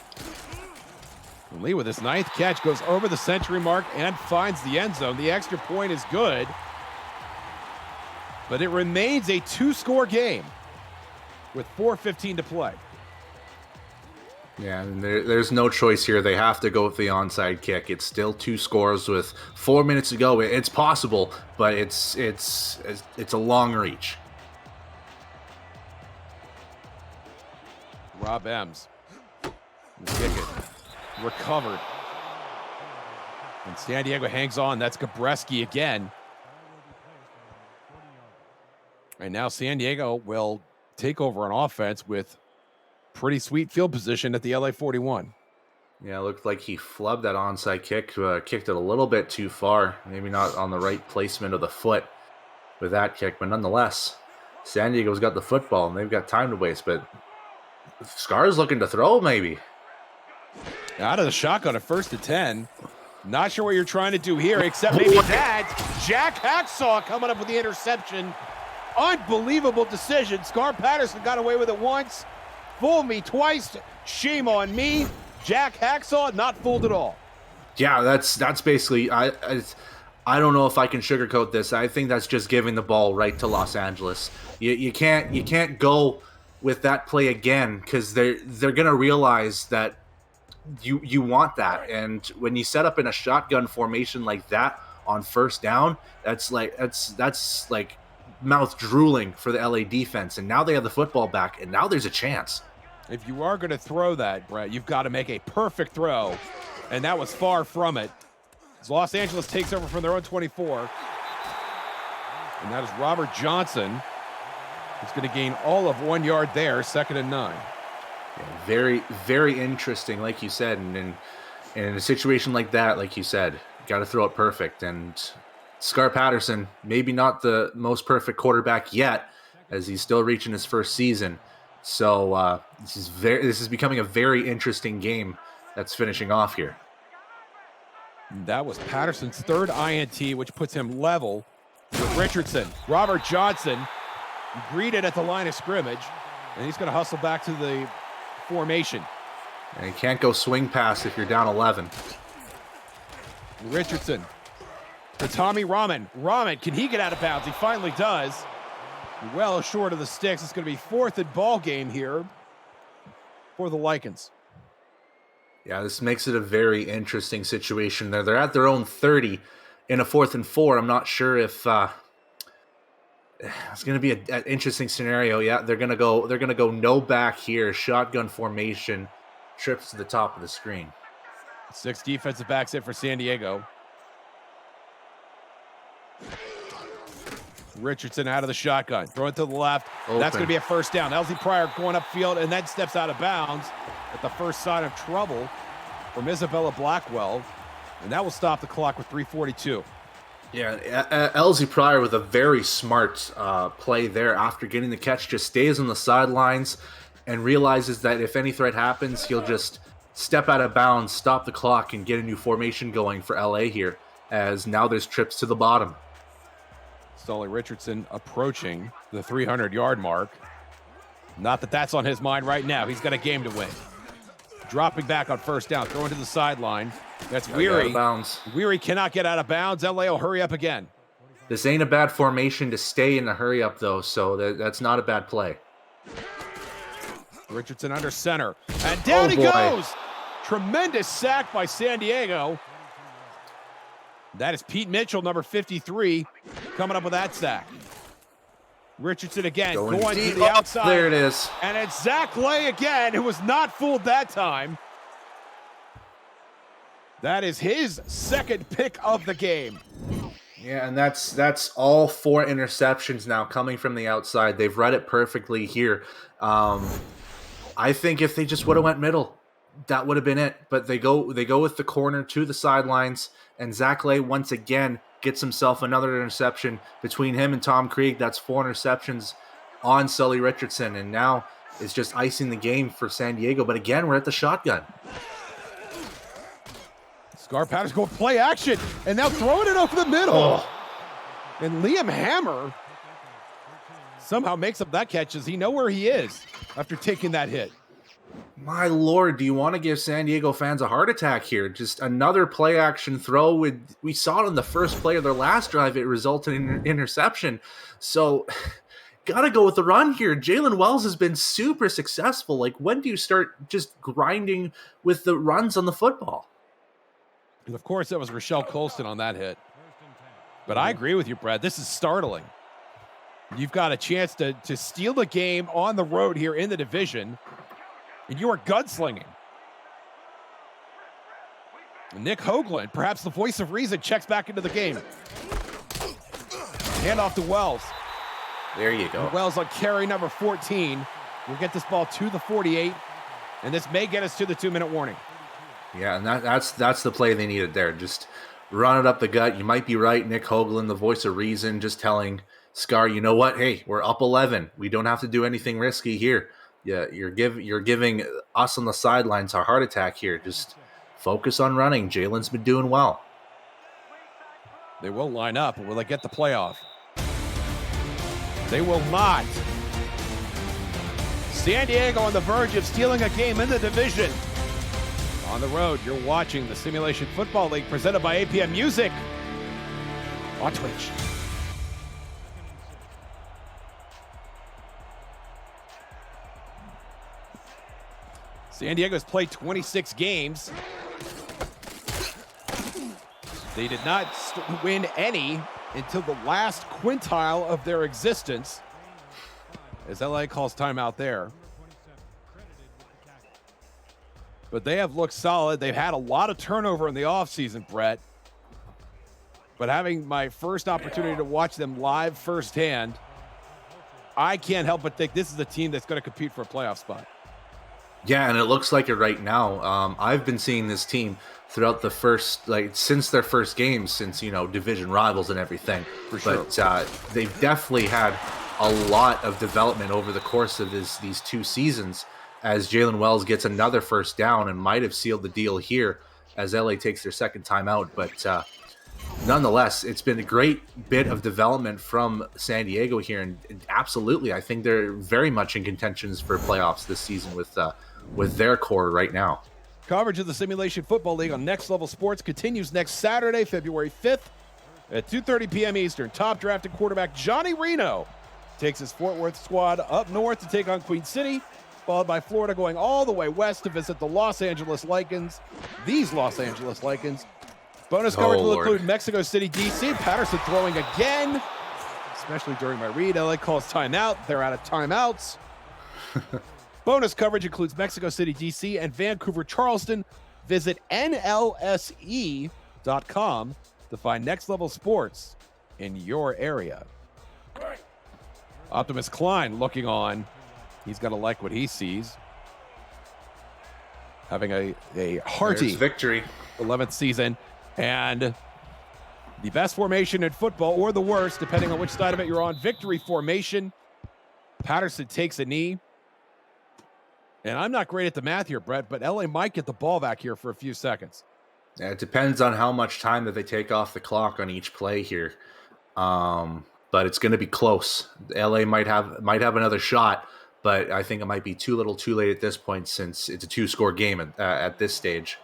And Lee with his 9th catch goes over the century mark and finds the end zone. The extra point is good, but it remains a 2-score game with 4:15 to play. Yeah, and there's no choice here. They have to go with the onside kick. It's still 2 scores with 4 minutes to go. It's possible, but it's a long reach. Rob Ems. Kick it. Recovered. And San Diego hangs on. That's Gabreski again. And now San Diego will take over on offense with pretty sweet field position at the LA 41. Yeah, it looked like he flubbed that onside kick, kicked it a little bit too far. Maybe not on the right placement of the foot with that kick, but nonetheless, San Diego's got the football and they've got time to waste, but Scar's looking to throw maybe. Out of the shotgun at 1st and 10. Not sure what you're trying to do here, except maybe that. Jack Hacksaw coming up with the interception Unbelievable decision. Scar Patterson got away with it once. Fool me twice. Shame on me. Jack Hacksaw, not fooled at all. Yeah, that's basically, I don't know if I can sugarcoat this. I think that's just giving the ball right to Los Angeles. You can't go with that play again, because they're gonna realize that you want that. And when you set up in a shotgun formation like that on first down, that's like mouth drooling for the LA defense. And now they have the football back, and now there's a chance. If you are going to throw that, Brett, you've got to make a perfect throw, and that was far from it. As Los Angeles takes over from their own 24, and that is Robert Johnson, who's going to gain all of 1 yard there, 2nd and 9. Yeah, very, very interesting, like you said, and in a situation like that, like you said, you got to throw it perfect. And Scar Patterson, maybe not the most perfect quarterback yet, as he's still reaching his first season. So this is becoming a very interesting game that's finishing off here. That was Patterson's 3rd INT, which puts him level with Richardson. Robert Johnson greeted at the line of scrimmage, and he's going to hustle back to the formation. And you can't go swing pass if you're down 11. Richardson to Tommy Rahman. Rahman, can he get out of bounds? He finally does. Well short of the sticks. It's going to be 4th and ball game here for the Lycans. Yeah, this makes it a very interesting situation. They're at their own 30 in a 4th and 4. I'm not sure if it's going to be an interesting scenario. Yeah, they're going to go no back here. Shotgun formation, trips to the top of the screen. 6 defensive backs in for San Diego. Richardson out of the shotgun. Throw it to the left. Open. That's going to be a first down. Elsie Pryor going upfield and then steps out of bounds at the first sign of trouble from Isabella Blackwell. And that will stop the clock with 3:42. Yeah, Elsie Pryor with a very smart play there. After getting the catch, just stays on the sidelines and realizes that if any threat happens, he'll just step out of bounds, stop the clock, and get a new formation going for LA here, as now there's trips to the bottom. Sully Richardson approaching the 300-yard mark. Not that that's on his mind right now. He's got a game to win. Dropping back on first down, throwing to the sideline. That's Weary. Out of bounds. Weary cannot get out of bounds. LA will hurry up again. This ain't a bad formation to stay in a hurry up, though, so that's not a bad play. Richardson under center. And down he goes! Tremendous sack by San Diego. That is Pete Mitchell, number 53, coming up with that sack. Richardson again, going to the outside. There it is. And it's Zach Lay again, who was not fooled that time. That is his 2nd pick of the game. Yeah, and that's all 4 interceptions now coming from the outside. They've read it perfectly here. I think if they just would have went middle, that would have been it. But they go with the corner to the sidelines, and Zach Lay once again gets himself another interception. Between him and Tom Krieg, that's 4 interceptions on Sully Richardson, and now it's just icing the game for San Diego. But again, we're at the shotgun. Scar Patterson going play action, and now throwing it over the middle. Oh. And Liam Hammer somehow makes up that catch. Does he know where he is after taking that hit? My Lord, do you want to give San Diego fans a heart attack here? Just another play action throw. We saw it in the first play of their last drive. It resulted in an interception. So got to go with the run here. Jalen Wells has been super successful. Like, when do you start just grinding with the runs on the football? And of course, that was Rochelle Colston on that hit. But I agree with you, Brad. This is startling. You've got a chance to steal the game on the road here in the division, and you are gunslinging. Nick Hoagland, perhaps the voice of reason, checks back into the game. Hand off to Wells. There you go. Wells on carry number 14. We'll get this ball to the 48, and this may get us to the 2-minute warning. Yeah, and that's the play they needed there. Just run it up the gut. You might be right, Nick Hoagland, the voice of reason, just telling Scar, you know what? Hey, we're up 11. We don't have to do anything risky here. Yeah, you're giving us on the sidelines a heart attack here. Just focus on running. Jalen's been doing well. They will line up, but will they get the playoff? They will not. San Diego on the verge of stealing a game in the division. On the road, you're watching the Simulation Football League presented by APM Music on Twitch. San Diego's played 26 games. They did not win any until the last quintile of their existence, as LA calls timeout there. But they have looked solid. They've had a lot of turnover in the offseason, Brett. But having my first opportunity to watch them live firsthand, I can't help but think this is a team that's going to compete for a playoff spot. Yeah, and it looks like it right now. I've been seeing this team throughout the first, since their first game, since, division rivals and everything. For sure. But they've definitely had a lot of development over the course of these 2 seasons, as Jalen Wells gets another first down and might have sealed the deal here as LA takes their second time out. But nonetheless, it's been a great bit of development from San Diego here, and absolutely, I think they're very much in contentions for playoffs this season with their core right now. Coverage of the Simulation Football League on Next Level Sports continues next Saturday, February 5th at 2:30 p.m. Eastern. Top drafted quarterback Johnny Reno takes his Fort Worth squad up north to take on Queen City, followed by Florida going all the way west to visit the Los Angeles Lycans. These Los Angeles Lycans. Bonus coverage will include Mexico City, D.C. Patterson throwing again, especially during my read. LA calls timeout. They're out of timeouts. Bonus coverage includes Mexico City, D.C. and Vancouver, Charleston. Visit NLSE.com to find Next Level Sports in your area. Optimus Klein looking on. He's got to like what he sees. Having a hearty There's victory. 11th season. And the best formation in football, or the worst, depending on which side of it you're on, victory formation. Patterson takes a knee. And I'm not great at the math here, Brett, but LA might get the ball back here for a few seconds. Yeah, it depends on how much time that they take off the clock on each play here. But it's going to be close. LA might have another shot, but I think it might be too little too late at this point, since it's a 2-score game at this stage.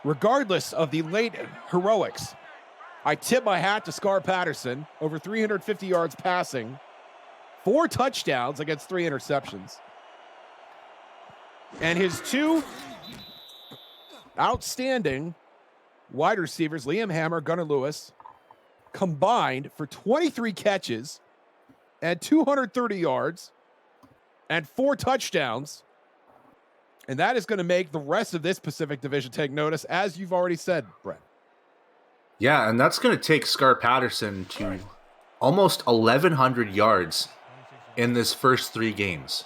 Regardless of the late heroics, I tip my hat to Scar Patterson, over 350 yards passing, 4 touchdowns against 3 interceptions. And his 2 outstanding wide receivers, Liam Hammer, Gunnar Lewis, combined for 23 catches and 230 yards and 4 touchdowns. And that is going to make the rest of this Pacific Division take notice, as you've already said, Brett. Yeah, and that's going to take Scar Patterson to almost 1,100 yards in this first 3 games.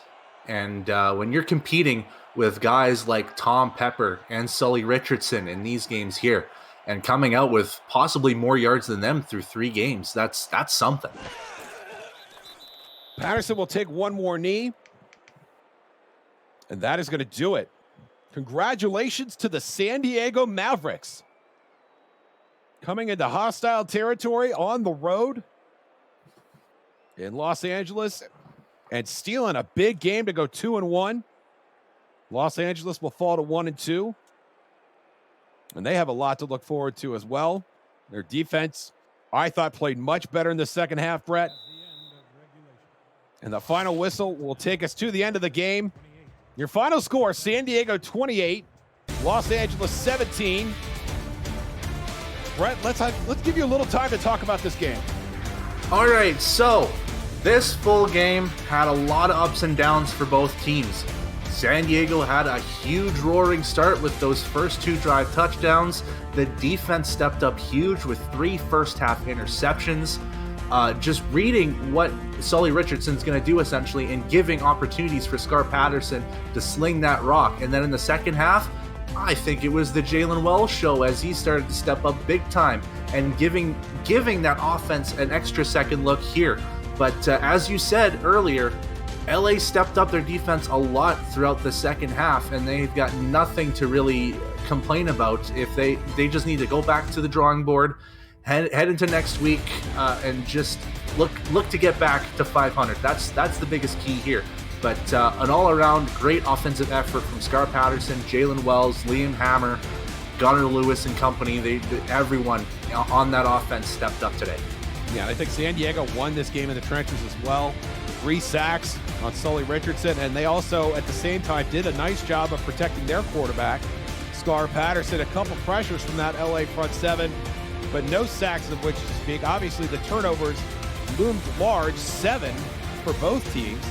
And when you're competing with guys like Tom Pepper and Sully Richardson in these games here, and coming out with possibly more yards than them through 3 games, that's something. Patterson will take one more knee, and that is going to do it. Congratulations to the San Diego Mavericks. Coming into hostile territory on the road in Los Angeles and stealing a big game to go 2-1. Los Angeles will fall to 1-2. And they have a lot to look forward to as well. Their defense, I thought, played much better in the second half, Brett. And the final whistle will take us to the end of the game. Your final score, San Diego 28, Los Angeles 17. Brett, let's give you a little time to talk about this game. All right, so this full game had a lot of ups and downs for both teams. San Diego had a huge roaring start with those first 2 drive touchdowns. The defense stepped up huge with 3 first-half interceptions. Just reading what Sully Richardson's going to do, essentially, and giving opportunities for Scar Patterson to sling that rock. And then in the second half, I think it was the Jalen Wells show as he started to step up big time and giving that offense an extra second look here. But as you said earlier, LA stepped up their defense a lot throughout the second half, and they've got nothing to really complain about. If they just need to go back to the drawing board head into next week and just look to get back to 500. That's the biggest key here. But an all-around great offensive effort from Scar Patterson, Jalen Wells, Liam Hammer, Gunnar Lewis and company. Everyone on that offense stepped up today. Yeah, I think San Diego won this game in the trenches as well. 3 sacks on Sully Richardson, and they also, at the same time, did a nice job of protecting their quarterback, Scar Patterson. A couple pressures from that LA front 7, but no sacks of which to speak. Obviously, the turnovers loomed large, 7 for both teams.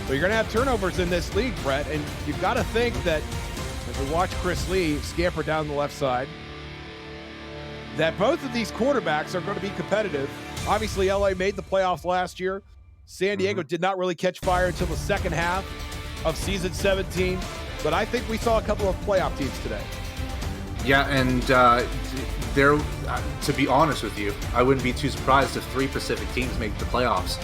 So you're going to have turnovers in this league, Brett, and you've got to think that, as we watch Chris Lee scamper down the left side, that both of these quarterbacks are going to be competitive. Obviously, LA made the playoffs last year. San Diego did not really catch fire until the second half of season 17, but I think we saw a couple of playoff teams today. Yeah, and to be honest with you, I wouldn't be too surprised if 3 Pacific teams make the playoffs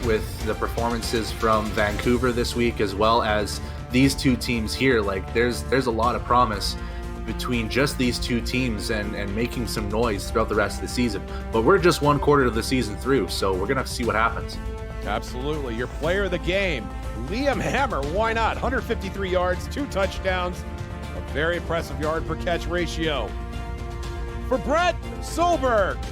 with the performances from Vancouver this week, as well as these 2 teams here. Like, there's a lot of promise between just these 2 teams and making some noise throughout the rest of the season. But we're just 1 quarter of the season through, so we're gonna have to see what happens. Absolutely. Your player of the game, Liam Hammer. Why not? 153 yards, 2 touchdowns, a very impressive yard per catch ratio. For Brett Solberg,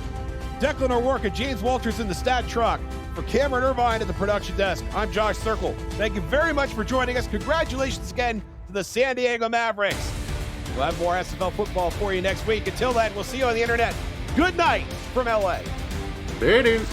Declan O'Rourke, and James Walters in the stat truck. For Cameron Irvine at the production desk, I'm Josh Circle. Thank you very much for joining us. Congratulations again to the San Diego Mavericks. We'll have more SFL football for you next week. Until then, we'll see you on the internet. Good night from LA. There it is.